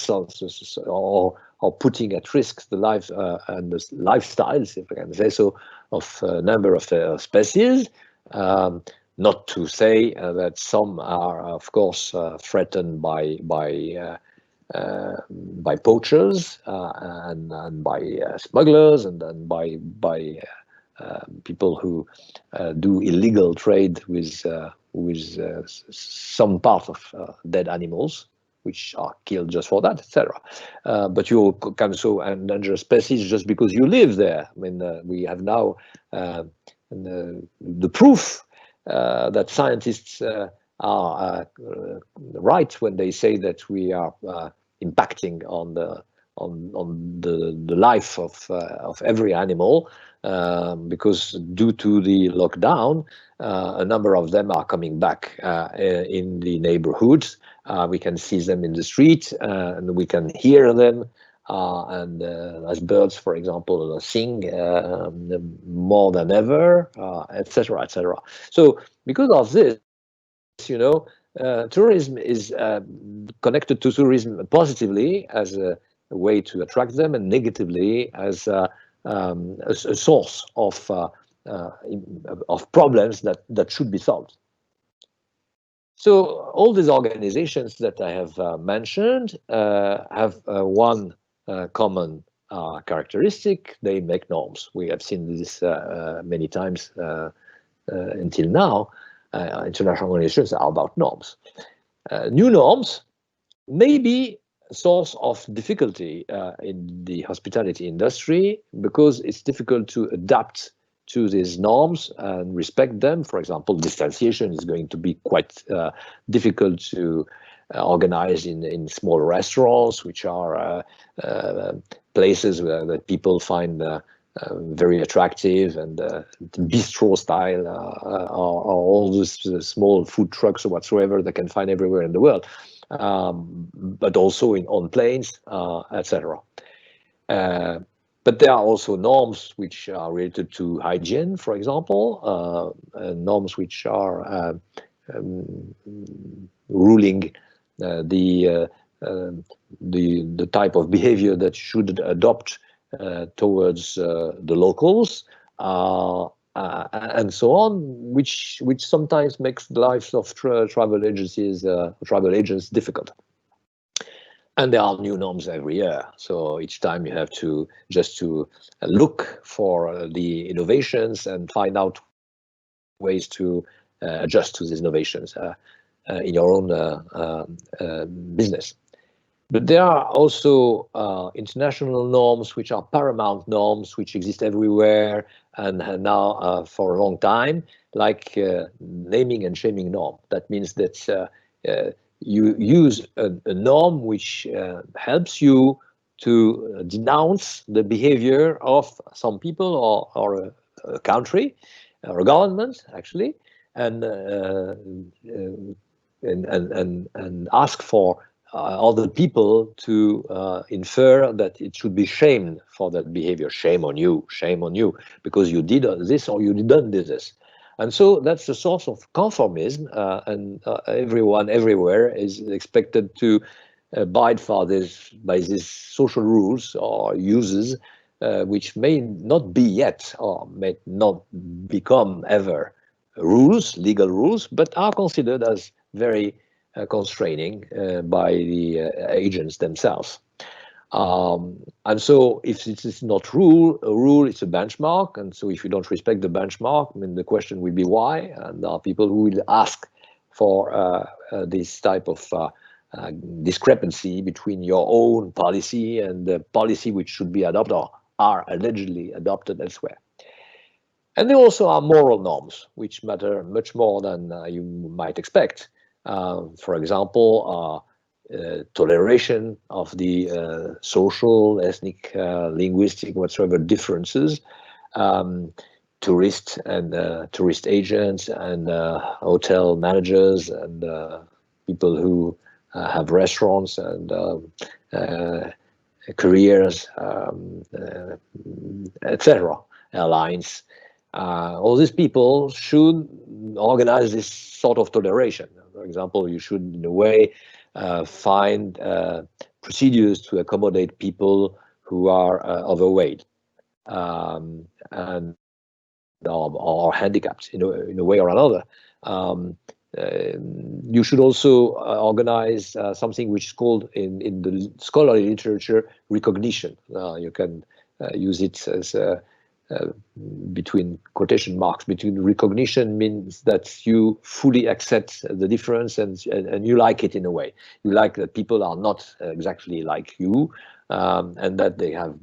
or putting at risk the life and the lifestyles, if I can say so, of a number of species. Not to say that some are, of course, threatened by poachers and by smugglers, and then by people who do illegal trade with some part of dead animals, which are killed just for that, etc. But you can also endanger species just because you live there. I mean, we have now the proof that scientists are right when they say that we are impacting on the life of every animal, because due to the lockdown, a number of them are coming back in the neighborhoods. We can see them in the street, and we can hear them, and as birds, for example, sing more than ever, etc., etc. So because of this, tourism is connected to tourism positively as a way to attract them, and negatively as a source of problems that should be solved. So all these organizations that I have mentioned have one common characteristic: they make norms. We have seen this many times until now. International organizations are about norms. New norms may be a source of difficulty in the hospitality industry, because it's difficult to adapt to these norms and respect them. For example, distantiation is going to be quite difficult to organize in small restaurants, which are places that people find very attractive, and bistro style, or all these small food trucks or whatsoever they can find everywhere in the world, but also on planes, etc. But there are also norms which are related to hygiene, for example, norms which are ruling the type of behavior that should adopt towards the locals, and so on, which sometimes makes the lives of travel agencies, travel agents, difficult. And there are new norms every year, so each time you have to look for the innovations and find out ways to adjust to these innovations in your own business. But there are also international norms which are paramount norms, which exist everywhere and now for a long time, like naming and shaming norm. That means that you use a norm which helps you to denounce the behavior of some people or a country or a government, actually, and ask for other people to infer that it should be shamed for that behavior. Shame on you, because you did this or you didn't do this. And so that's a source of conformism, and everyone everywhere is expected to abide by these social rules or uses, which may not be yet or may not become ever rules, legal rules, but are considered as very constraining by the agents themselves. And so if it is not a rule, it's a benchmark. And so if you don't respect the benchmark, I mean, the question will be why? And there are people who will ask for this type of discrepancy between your own policy and the policy which should be adopted or are allegedly adopted elsewhere. And there also are moral norms, which matter much more than you might expect. For example, toleration of the social, ethnic, linguistic, whatsoever differences, tourist agents and hotel managers and people who have restaurants and careers, etc., airlines. All these people should organize this sort of toleration. For example, you should, in a way, find procedures to accommodate people who are overweight and or handicapped in a way or another. You should also organize something which is called in the scholarly literature recognition. You can use it as between quotation marks. Between recognition means that you fully accept the difference and you like it in a way. You like that people are not exactly like you, and that they have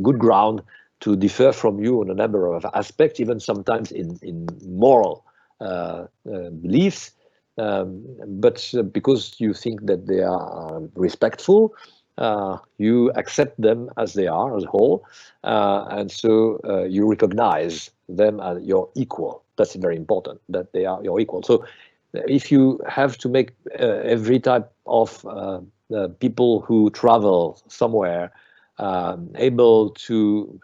good ground to differ from you on a number of aspects, even sometimes in moral beliefs, but because you think that they are respectful, you accept them as they are, as a whole, and so you recognize them as your equal. That's very important, that they are your equal. So if you have to make every type of people who travel somewhere able to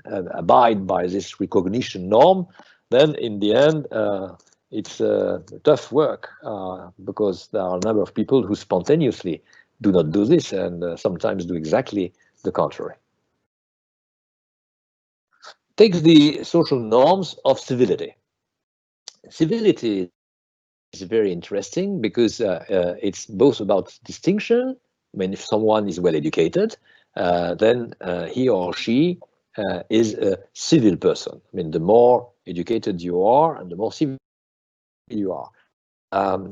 abide by this recognition norm, then in the end, it's tough work because there are a number of people who spontaneously do not do this and sometimes do exactly the contrary. Take the social norms of civility. Civility is very interesting because it's both about distinction. I mean, if someone is well educated, then he or she is a civil person. I mean, the more educated you are and the more civil you are.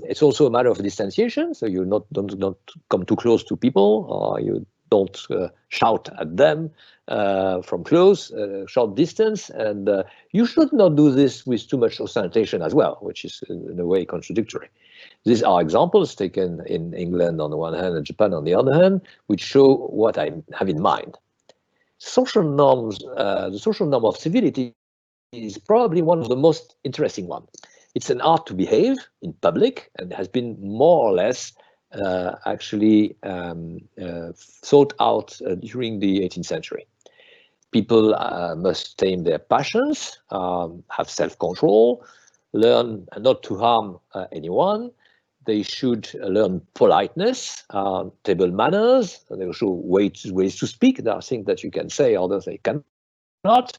It's also a matter of distantiation, so you don't come too close to people, or you don't shout at them from close, short distance, and you should not do this with too much ostentation as well, which is in a way contradictory. These are examples taken in England on the one hand and Japan on the other hand, which show what I have in mind. Social norms, the social norm of civility is probably one of the most interesting ones. It's an art to behave in public and has been more or less actually thought out during the 18th century. People must tame their passions, have self-control, learn not to harm anyone. They should learn politeness, table manners. There are also ways to speak. There are things that you can say, others they cannot.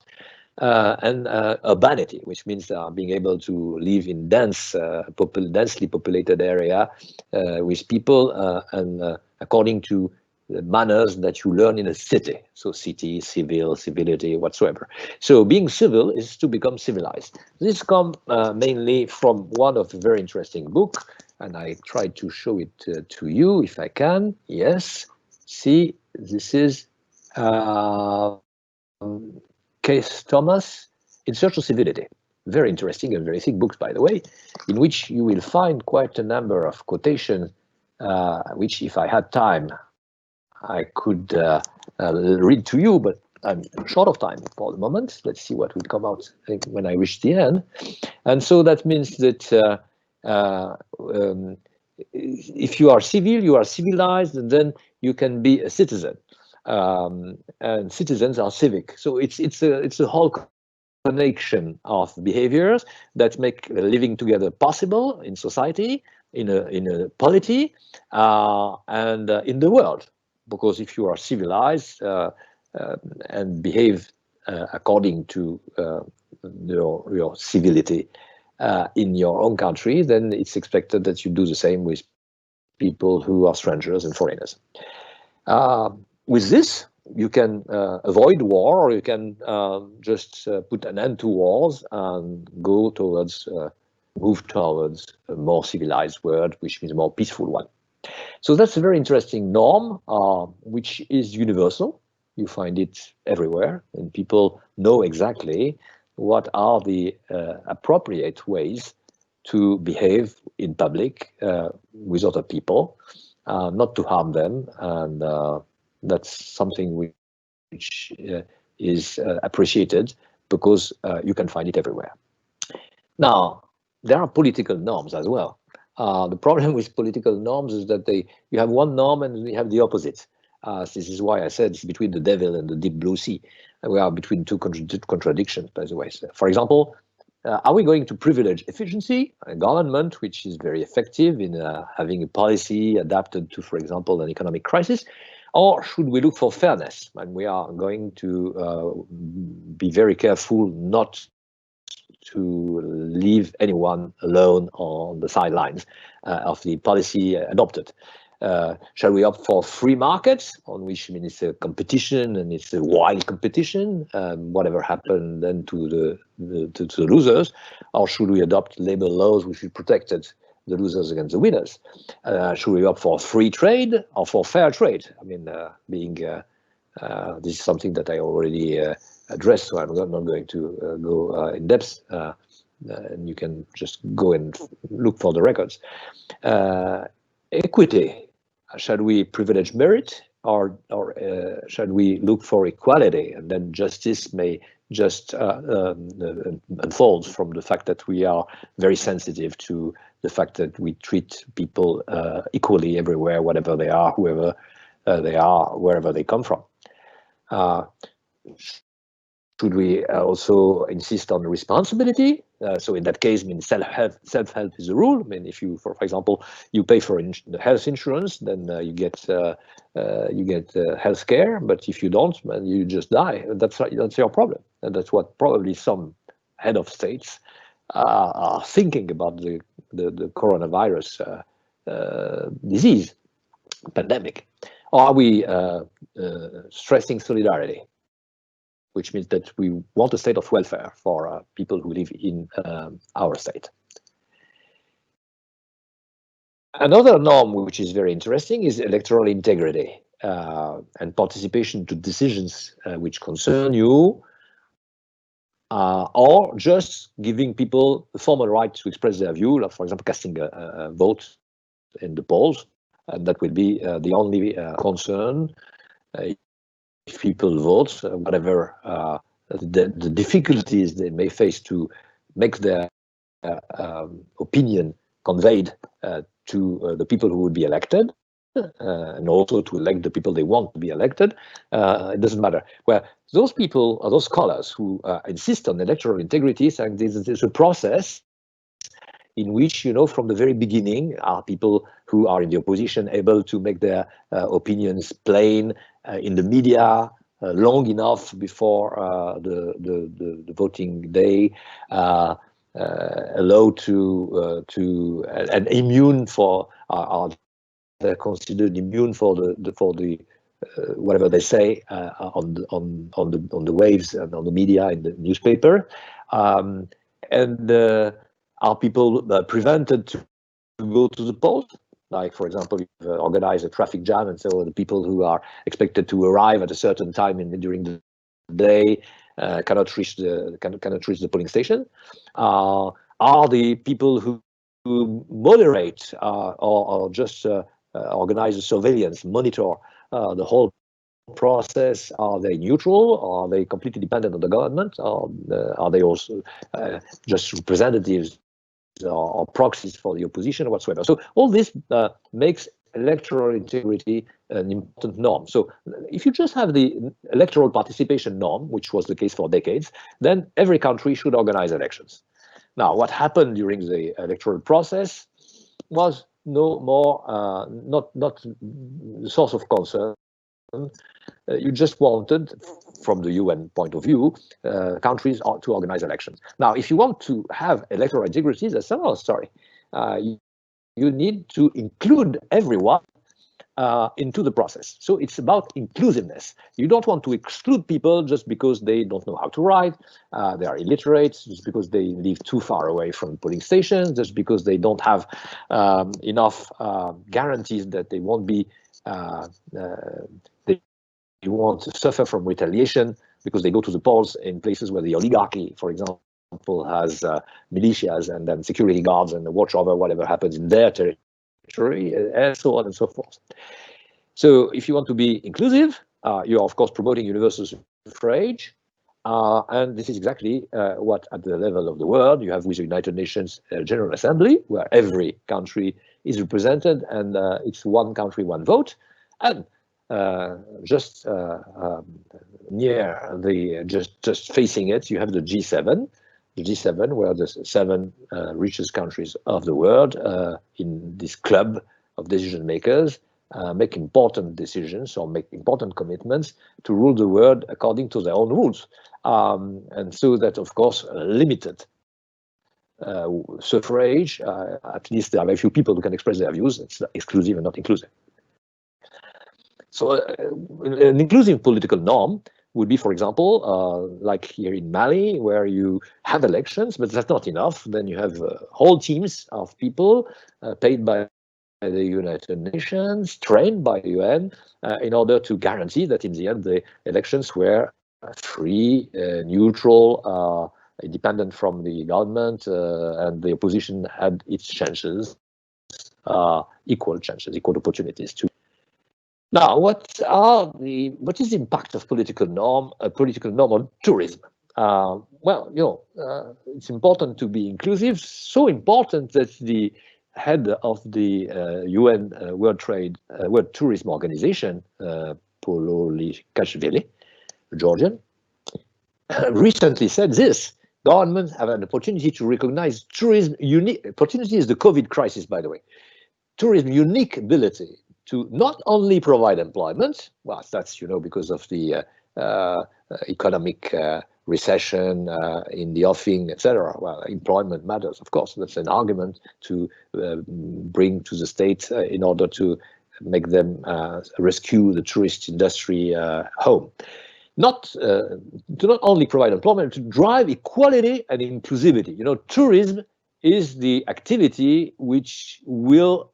And urbanity, which means being able to live in densely populated area with people and according to the manners that you learn in a city. So city, civil, civility, whatsoever. So being civil is to become civilized. This comes mainly from one of a very interesting book, and I tried to show it to you if I can. Yes, see, this is Case Thomas, In Search of Civility. Very interesting and very thick books, by the way, in which you will find quite a number of quotations, which if I had time, I could read to you, but I'm short of time for the moment. Let's see what will come out when I reach the end. And so that means that if you are civil, you are civilized, and then you can be a citizen. And citizens are civic. So it's a whole connection of behaviors that make living together possible in society, in a polity, and in the world. Because if you are civilized and behave according to your civility in your own country, then it's expected that you do the same with people who are strangers and foreigners. With this, you can avoid war, or you can just put an end to wars and go towards, move towards a more civilized world, which means a more peaceful one. So that's a very interesting norm, which is universal. You find it everywhere, and people know exactly what are the appropriate ways to behave in public with other people, not to harm them, and that's something which is appreciated because you can find it everywhere. Now, there are political norms as well. The problem with political norms is that you have one norm and you have the opposite. This is why I said it's between the devil and the deep blue sea. We are between two contradictions, by the way. So, for example, are we going to privilege efficiency, a government which is very effective in having a policy adapted to, for example, an economic crisis? Or should we look for fairness? And we are going to be very careful not to leave anyone alone on the sidelines of the policy adopted. Shall we opt for free markets, on which it's a competition and it's a wild competition, whatever happened then to the losers, or should we adopt labor laws which will protect the losers against the winners? Should we opt for free trade or for fair trade? I mean, this is something that I already addressed, so I'm not going to go in depth, and you can just go and look for the records. Equity. Shall we privilege merit, or shall we look for equality? And then justice may just unfold from the fact that we are very sensitive to the fact that we treat people equally everywhere, whatever they are, whoever they are, wherever they come from. Should we also insist on responsibility? So in that case, I mean, self-help is the rule. I mean, if you, for example, you pay for the health insurance, then you get health care. But if you don't, man, you just die. That's your problem, and that's what probably some head of states are thinking about the coronavirus disease pandemic. Or are we stressing solidarity, which means that we want a state of welfare for people who live in our state? Another norm which is very interesting is electoral integrity and participation to decisions which concern you, or just giving people the formal right to express their view, like, for example, casting a vote in the polls. And that will be the only concern. If people vote, whatever the difficulties they may face to make their opinion conveyed to the people who would be elected, and also to elect the people they want to be elected, it doesn't matter. Well, those people, or those scholars who insist on electoral integrity, saying there's a process in which, you know, from the very beginning, are people who are in the opposition able to make their opinions plain in the media long enough before the voting day, allowed to and immune for are they're considered immune for the whatever they say on the waves and on the media in the newspaper, and are people prevented to go to the polls? Like, for example, you organize a traffic jam, and so the people who are expected to arrive at a certain time during the day cannot reach the polling station. Are the people who moderate or just organize a surveillance, monitor the whole process? Are they neutral? Are they completely dependent on the government? Are they also just representatives or proxies for the opposition or whatsoever? So all this makes electoral integrity an important norm. So if you just have the electoral participation norm, which was the case for decades, then every country should organize elections. Now, what happened during the electoral process was no more not the source of concern. You just wanted, from the UN point of view, countries ought to organize elections. Now, if you want to have electoral integrity, that's another story. You need to include everyone into the process. So it's about inclusiveness. You don't want to exclude people just because they don't know how to write, they are illiterate, just because they live too far away from polling stations, just because they don't have enough guarantees that they won't be you won't suffer from retaliation because they go to the polls in places where the oligarchy, for example, has militias and then security guards and watch over whatever happens in their territory, and so on and so forth. So if you want to be inclusive, you're of course promoting universal suffrage, and this is exactly what at the level of the world you have with the United Nations General Assembly, where every country is represented, and it's one country, one vote. And just near the just facing it, you have the G7. The G7, where the 7 richest countries of the world in this club of decision makers make important decisions or make important commitments to rule the world according to their own rules, and so that of course limited suffrage. At least there are very few people who can express their views. It's exclusive and not inclusive. So an inclusive political norm would be, for example, like here in Mali, where you have elections, but that's not enough. Then you have whole teams of people paid by the United Nations, trained by the UN, in order to guarantee that in the end the elections were free, neutral, independent from the government, and the opposition had its chances, equal chances, equal opportunities to. Now, what is the impact of political norm on tourism? Well, it's important to be inclusive. So important that the head of the UN World Tourism Organization, Politikashvili, Georgian, recently said this: governments have an opportunity to recognize tourism unique. Opportunity is the COVID crisis, by the way. Tourism unique ability to not only provide employment, well, that's because of the economic recession in the offing, etc. Well, employment matters, of course. That's an argument to bring to the state in order to make them rescue the tourist industry home. To not only provide employment, to drive equality and inclusivity. Tourism is the activity which will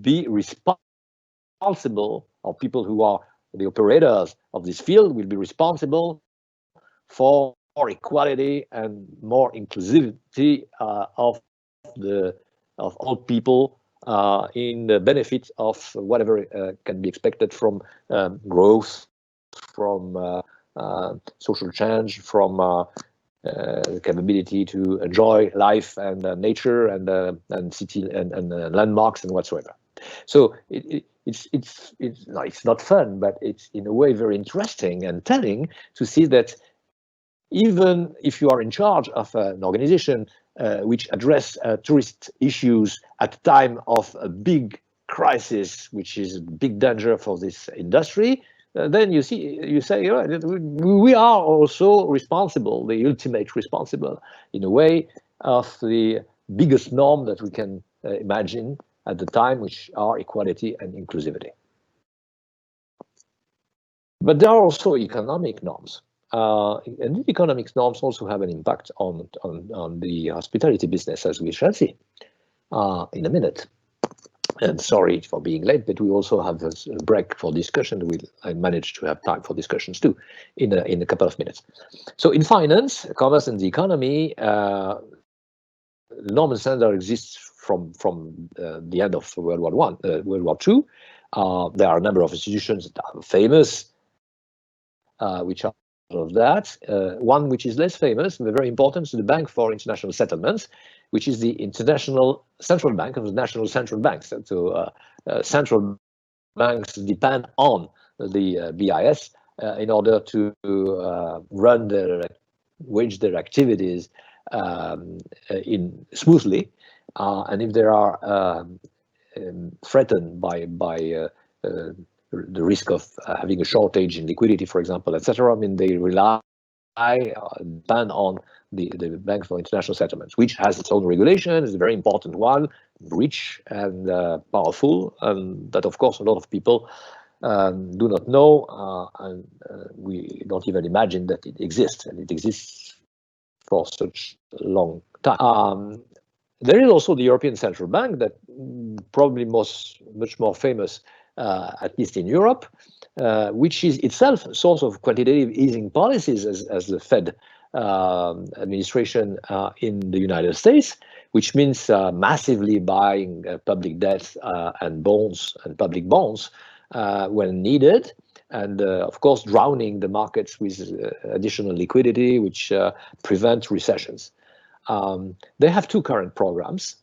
be responsible, or people who are the operators of this field will be responsible for more equality and more inclusivity of all people in the benefit of whatever can be expected from growth, from social change, from the capability to enjoy life and nature and city and landmarks and whatsoever. So it's not fun, but it's in a way very interesting and telling to see that even if you are in charge of an organization which address tourist issues at a time of a big crisis, which is a big danger for this industry, then you say we are also responsible, the ultimate responsible, in a way, of the biggest norm that we can imagine at the time, which are equality and inclusivity. But there are also economic norms, and these economic norms also have an impact on the hospitality business, as we shall see in a minute. And sorry for being late, but we also have a break for discussion. I managed to have time for discussions too in a couple of minutes. So in finance, commerce, and the economy, norm and standard exists from the end of World War II, There are a number of institutions that are famous, which are of that. One which is less famous and very important is the Bank for International Settlements, which is the international central bank of the national central banks. So central banks depend on the BIS in order to wage their activities smoothly, and if they are threatened by the risk of having a shortage in liquidity, for example, etc. I mean, they depend on the Bank for International Settlements, which has its own regulation, is a very important one, rich and powerful, and that, of course, a lot of people do not know, and we don't even imagine that it exists, and it exists for such a long time. There is also the European Central Bank, that probably much more famous, at least in Europe, which is itself a source of quantitative easing policies as the Fed administration in the United States, which means massively buying public debt and bonds and public bonds when needed, and of course drowning the markets with additional liquidity, which prevent recessions. They have two current programs,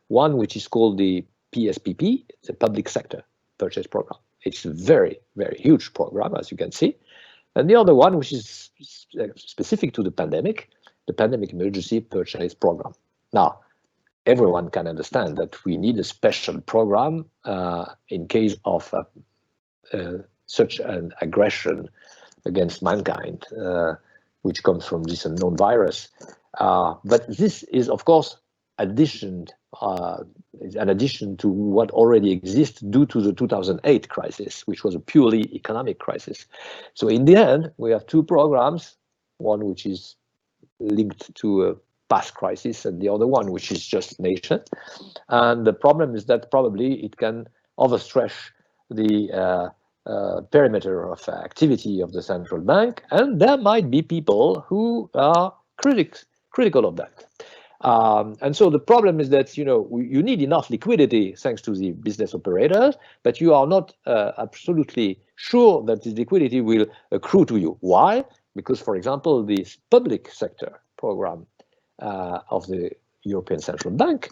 one which is called the PSPP, the Public Sector Purchase Program. It's a very, very huge program, as you can see. And the other one, which is specific to the Pandemic Emergency Purchase Program. Now, everyone can understand that we need a special program in case of such an aggression against mankind, which comes from this unknown virus. But this is, of course, an addition to what already exists due to the 2008 crisis, which was a purely economic crisis. So in the end, we have two programs, one which is linked to a past crisis and the other one which is just nation. And the problem is that probably it can overstretch the perimeter of activity of the central bank, and there might be people who are critical of that. And so the problem is that, you know, you need enough liquidity thanks to the business operators, but you are not absolutely sure that this liquidity will accrue to you. Why? Because, for example, this public sector program of the European Central Bank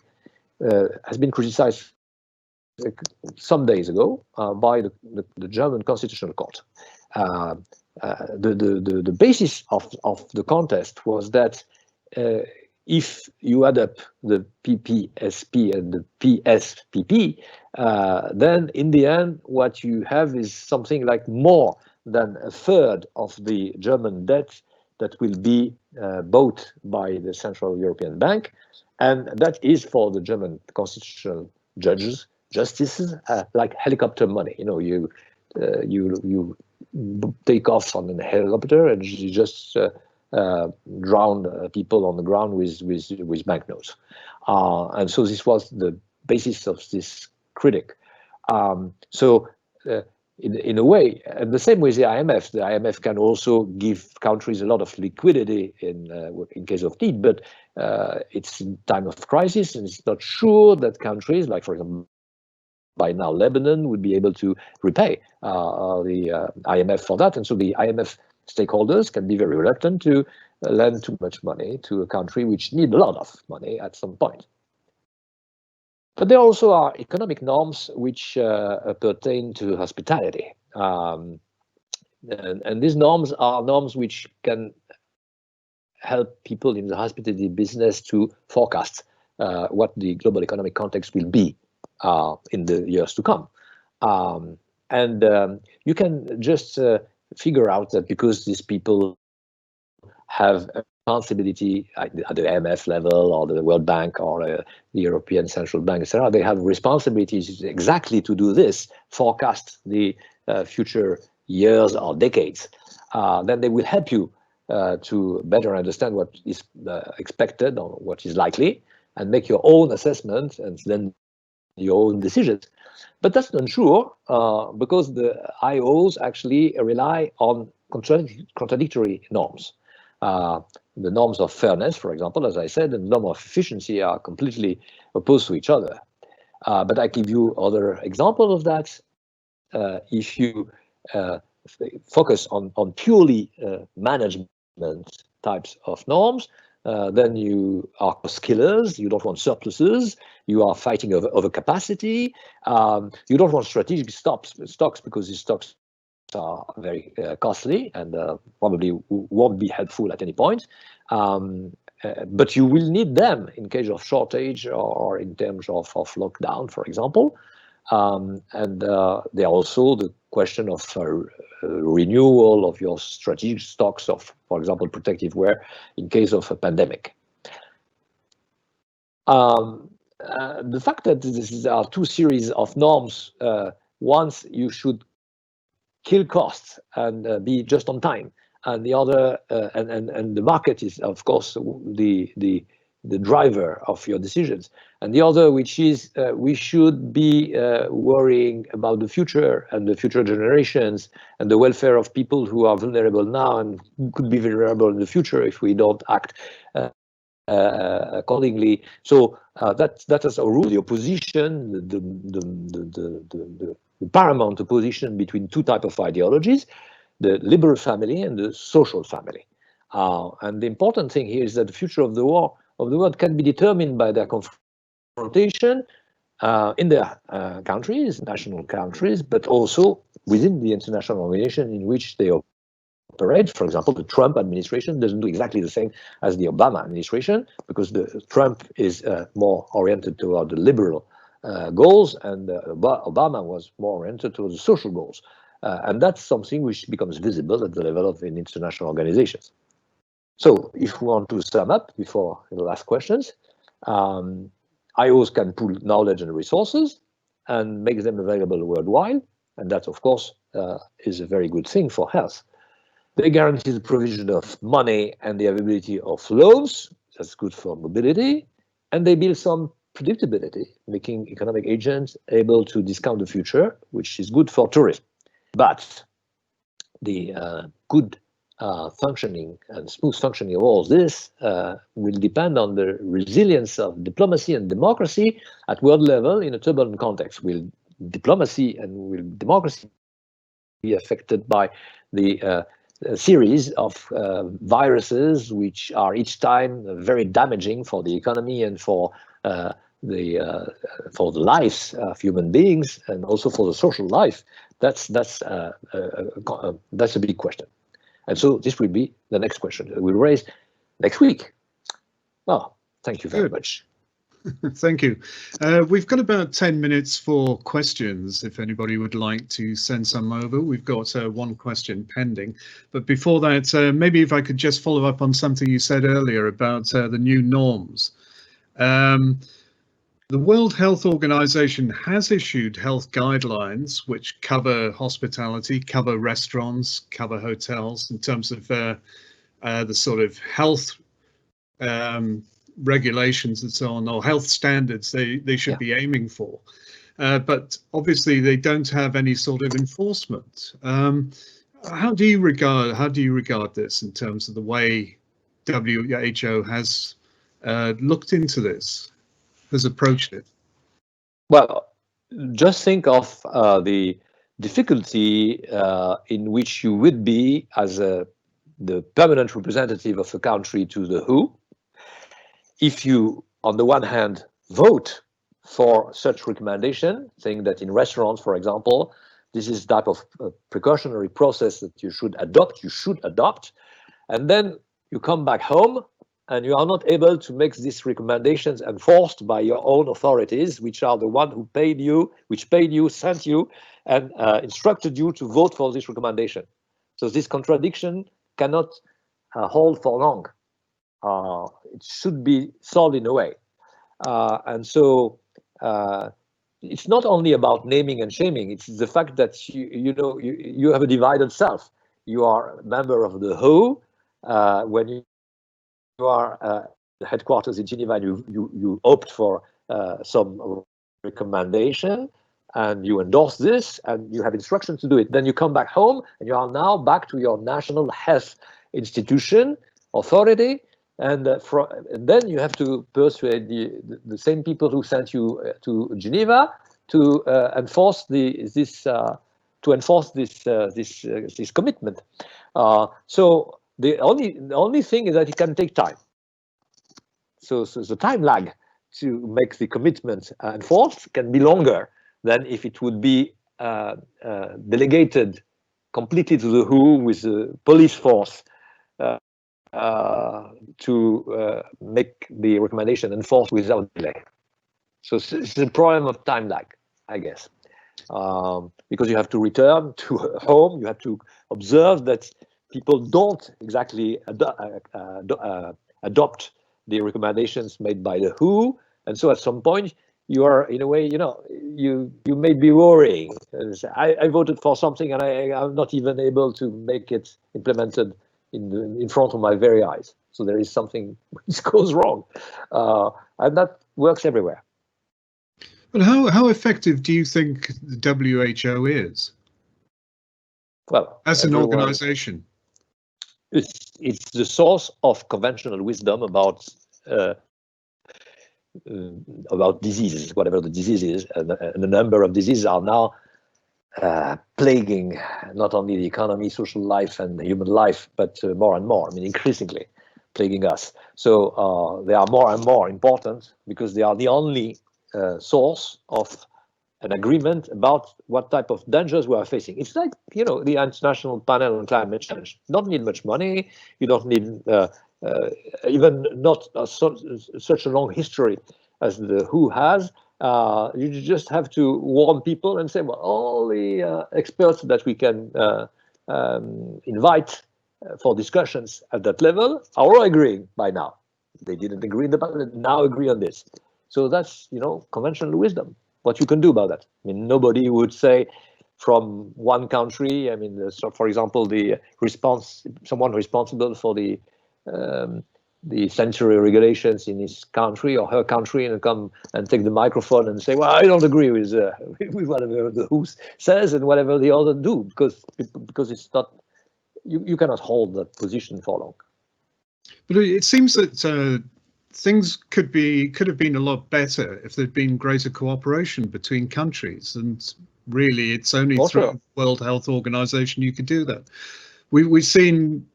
has been criticized some days ago by the German Constitutional Court. The basis of the contest was that if you add up the PPSP and the PSPP, then in the end, what you have is something like more than a third of the German debt that will be bought by the Central European Bank. And that is for the German constitutional justices, like helicopter money. You know, you take off on a helicopter and you just drown people on the ground with banknotes. And so this was the basis of this critic. In a way, and the same with the IMF can also give countries a lot of liquidity in case of need, but it's in time of crisis, and it's not sure that countries, like for example, by now Lebanon, would be able to repay the IMF for that, and so the IMF stakeholders can be very reluctant to lend too much money to a country which needs a lot of money at some point. But there also are economic norms which pertain to hospitality. And these norms are norms which can help people in the hospitality business to forecast what the global economic context will be in the years to come. You can just figure out that because these people have a responsibility at the IMF level or the World Bank or the European Central Bank, etc., they have responsibilities exactly to do this, forecast the future years or decades. Then they will help you to better understand what is expected or what is likely, and make your own assessment and then your own decisions. But that's not sure because the IOs actually rely on contradictory norms. The norms of fairness, for example, as I said, and the norm of efficiency are completely opposed to each other. But I give you other examples of that. if you focus on purely management types of norms, then you are cost killers. You don't want surpluses. You are fighting over capacity. You don't want strategic stocks because these stocks are very costly and probably won't be helpful at any point. But you will need them in case of shortage or in terms of lockdown, for example. And there are also the question of renewal of your strategic stocks of, for example, protective wear in case of a pandemic. The fact that there are two series of norms, once you should kill costs and be just on time, and the other, and the market is, of course, the driver of your decisions. And the other, which is we should be worrying about the future and the future generations and the welfare of people who are vulnerable now and who could be vulnerable in the future if we don't act accordingly. So that is a rule, the opposition, the paramount opposition between two types of ideologies, the liberal family and the social family. And the important thing here is that the future of the world can be determined by their confrontation in their countries, national countries, but also within the international organization in which they operate. For example, the Trump administration doesn't do exactly the same as the Obama administration, because the Trump is more oriented toward the liberal goals, and Obama was more oriented towards the social goals. And that's something which becomes visible at the level of international organizations. So if we want to sum up before the last questions, IOs can pool knowledge and resources and make them available worldwide. And that, of course, is a very good thing for health. They guarantee the provision of money and the availability of loans. That's good for mobility. And they build some predictability, making economic agents able to discount the future, which is good for tourism. But the good functioning and smooth functioning of all this will depend on the resilience of diplomacy and democracy at world level in a turbulent context. Will diplomacy and will democracy be affected by the series of viruses which are each time very damaging for the economy and for the lives of human beings and also for the social life? That's a big question. And so this will be the next question that we'll raise next week. Well, thank you very much. Thank you. We've got about 10 minutes for questions, if anybody would like to send some over. We've got one question pending. But before that, maybe if I could just follow up on something you said earlier about the new norms. The World Health Organization has issued health guidelines which cover hospitality, cover restaurants, cover hotels in terms of the sort of health regulations and so on, or health standards they should be aiming for. But obviously they don't have any sort of enforcement. How do you regard this in terms of the way WHO has looked into this? Has approached it? Well, just think of the difficulty in which you would be as the permanent representative of a country to the WHO if you, on the one hand, vote for such recommendation, saying that in restaurants, for example, this is type of precautionary process that you should adopt, and then you come back home and you are not able to make these recommendations enforced by your own authorities, which are the one who paid you, sent you, and instructed you to vote for this recommendation. So this contradiction cannot hold for long. It should be solved in a way. And so it's not only about naming and shaming, it's the fact that you have a divided self. You are a member of the WHO when you are the headquarters in Geneva, and you opt for some recommendation and you endorse this and you have instructions to do it. Then you come back home and you are now back to your national health institution, authority, and then you have to persuade the same people who sent you to Geneva to enforce this to enforce this commitment. So the only thing is that it can take time. So the time lag to make the commitment enforced can be longer than if it would be delegated completely to the WHO with the police force to make the recommendation enforced without delay. So it's a problem of time lag, I guess, because you have to return to home, you have to observe that people don't exactly adopt the recommendations made by the WHO, and so at some point you are, in a way, you may be worrying. I voted for something and I'm not even able to make it implemented in front of my very eyes. So there is something which goes wrong, and that works everywhere. But how effective do you think the WHO is? Well, as an organization, it's the source of conventional wisdom about diseases, whatever the disease is, and a number of diseases are now plaguing not only the economy, social life, and human life, but more and more, I mean, increasingly plaguing us. So they are more and more important because they are the only source of an agreement about what type of dangers we are facing. It's like, the International Panel on Climate Change. You don't need much money. You don't need even not such a long history as the WHO has. You just have to warn people and say, well, all the experts that we can invite for discussions at that level are all agreeing by now. They didn't agree in the past, now agree on this. So that's, conventional wisdom. What you can do about that? I mean, nobody would say from one country. I mean, so for example, someone responsible for the sanitary regulations in his country or her country, and come and take the microphone and say, "Well, I don't agree with whatever the WHO says and whatever the others do," because it's not. You cannot hold that position for long. But it seems that things could have been a lot better if there'd been greater cooperation between countries, and really it's only through the World Health Organization you could do that. We've seen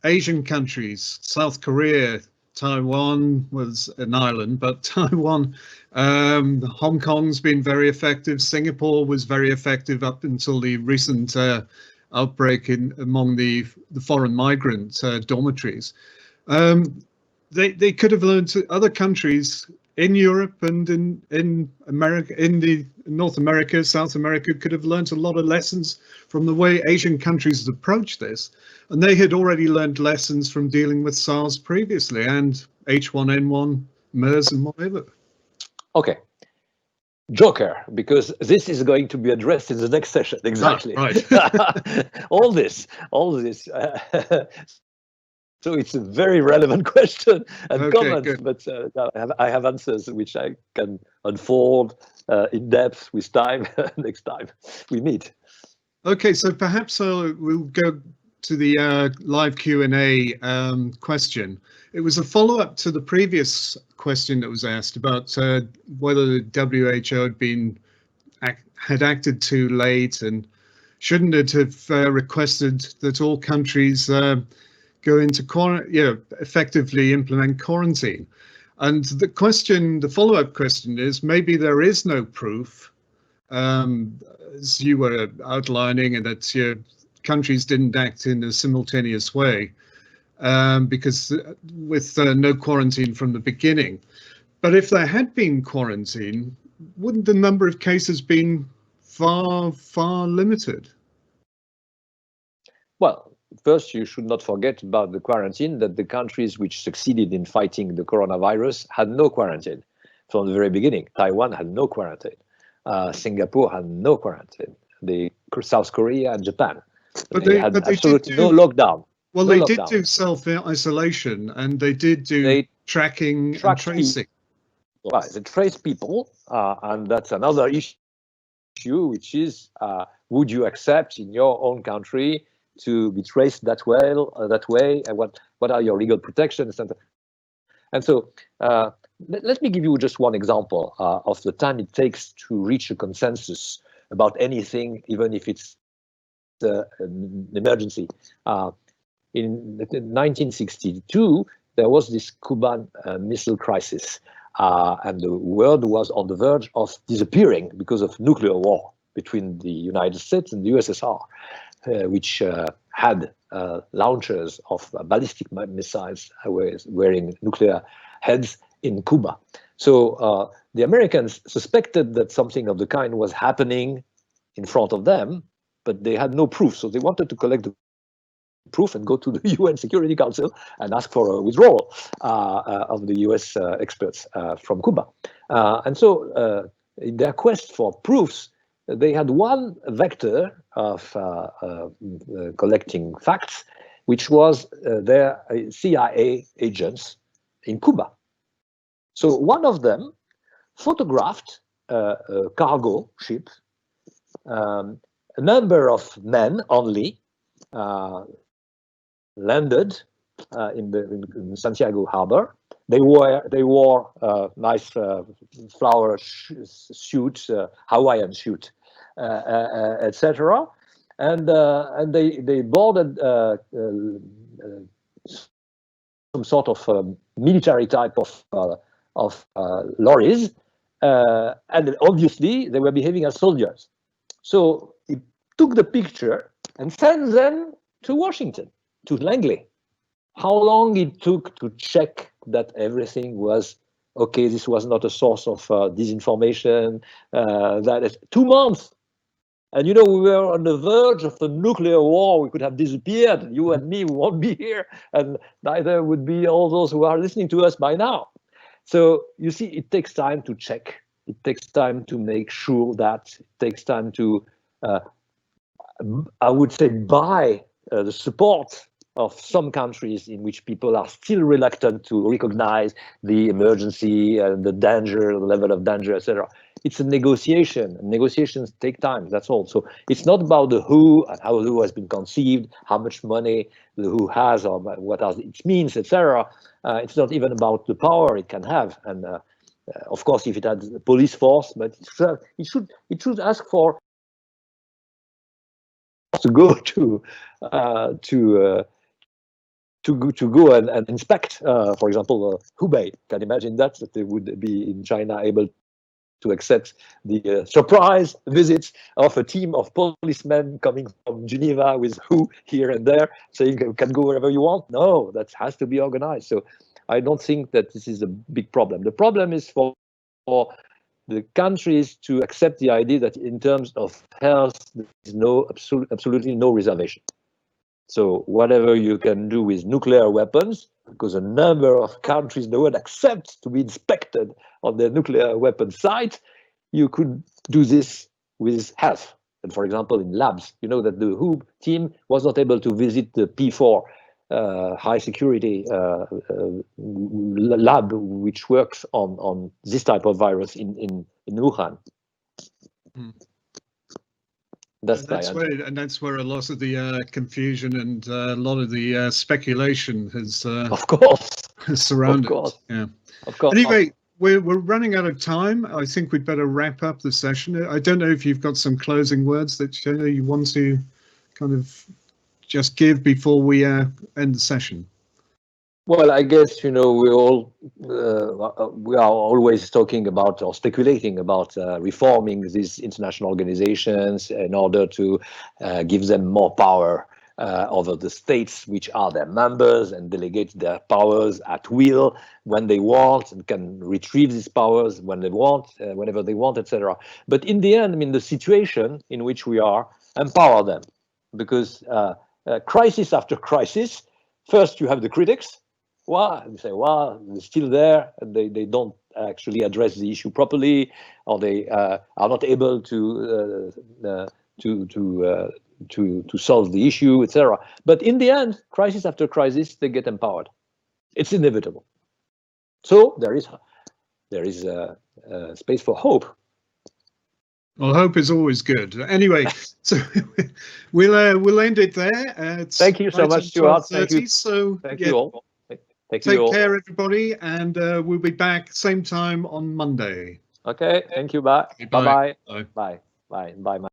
Asian countries, South Korea, Taiwan was an island, but Taiwan, Hong Kong's been very effective. Singapore was very effective up until the recent outbreak among the foreign migrant dormitories. They could have learned to other countries in Europe and in America, in the North America, South America, could have learned a lot of lessons from the way Asian countries had approached this. And they had already learned lessons from dealing with SARS previously and H1N1, MERS and whatever. Okay. Joker, because this is going to be addressed in the next session. Exactly. Right. all this. So it's a very relevant question and comment, good. But I have answers which I can unfold in depth with time next time we meet. Okay, so perhaps we'll go to the live Q&A question. It was a follow-up to the previous question that was asked about whether the WHO had acted too late, and shouldn't it have requested that all countries go into effectively implement quarantine. And the follow-up question is, maybe there is no proof, as you were outlining, and that countries didn't act in a simultaneous way, because with no quarantine from the beginning. But if there had been quarantine, wouldn't the number of cases been far, far limited? Well, first, you should not forget about the quarantine, that the countries which succeeded in fighting the coronavirus had no quarantine from the very beginning. Taiwan had no quarantine. Singapore had no quarantine. South Korea and Japan. But they had absolutely no lockdown. Well, they did do self-isolation, and they did do tracking and tracing. Well, they trace people, and that's another issue, which is, would you accept in your own country to be traced that way, and what are your legal protections? And so let me give you just one example of the time it takes to reach a consensus about anything, even if it's an emergency. In 1962, there was this Cuban missile crisis, and the world was on the verge of disappearing because of nuclear war between the United States and the USSR, which had launchers of ballistic missiles wearing nuclear heads in Cuba. So the Americans suspected that something of the kind was happening in front of them, but they had no proof. So they wanted to collect the proof and go to the UN Security Council and ask for a withdrawal of the US experts from Cuba. And so in their quest for proofs, they had one vector of collecting facts, which was their CIA agents in Cuba. So one of them photographed a cargo ship, a number of men only, landed in Santiago harbor. They wore nice flower suits, Hawaiian suit, etc. And they boarded some sort of military type of lorries, and obviously they were behaving as soldiers. So he took the picture and sent them to Washington, to Langley. How long it took to check that everything was okay, this was not a source of disinformation, that is 2 months. And you know, we were on the verge of a nuclear war. We could have disappeared. You and me, we won't be here, and neither would be all those who are listening to us by now. So you see, it takes time to check. It takes time to make sure that. It takes time to, I would say, buy the support of some countries in which people are still reluctant to recognize the emergency and the danger, the level of danger, etc. It's a negotiation. Negotiations take time, that's all. So it's not about the who and how the who has been conceived, how much money the who has, or what are its means, etc. It's not even about the power it can have. And of course, if it had a police force, but it should ask for to go to go and inspect, for example, Hubei. Can you imagine that they would be in China able to accept the surprise visits of a team of policemen coming from Geneva with who here and there, saying you can go wherever you want? No, that has to be organized. So I don't think that this is a big problem. The problem is for the countries to accept the idea that in terms of health, there is absolutely no reservation. So whatever you can do with nuclear weapons, because a number of countries no one accepts to be inspected on their nuclear weapon site, you could do this with health. And for example, in labs, you know that the WHO team was not able to visit the P4 high security lab, which works on this type of virus in Wuhan. That's where a lot of the confusion and a lot of the speculation has of course surrounded. Of course. Yeah. Of course. Anyway, we're running out of time. I think we'd better wrap up the session. I don't know if you've got some closing words that you want to kind of just give before we end the session. Well, I guess, you know, we are always talking about or speculating about reforming these international organizations in order to give them more power over the states which are their members, and delegate their powers at will when they want, and can retrieve these powers when they want, whenever they want, etc. But in the end, I mean, the situation in which we are, empower them, because crisis after crisis, first you have the critics. Well, you say, well, they're still there, and they don't actually address the issue properly, or they are not able to solve the issue, etc. But in the end, crisis after crisis, they get empowered. It's inevitable. So there is space for hope. Well, hope is always good. Anyway, so we'll end it there. Thank you so much, Stuart. Thank you. So thank you all. Take care, everybody, and we'll be back same time on Monday. Okay. Thank you. Bye. Bye. Bye. Bye. Bye. Bye.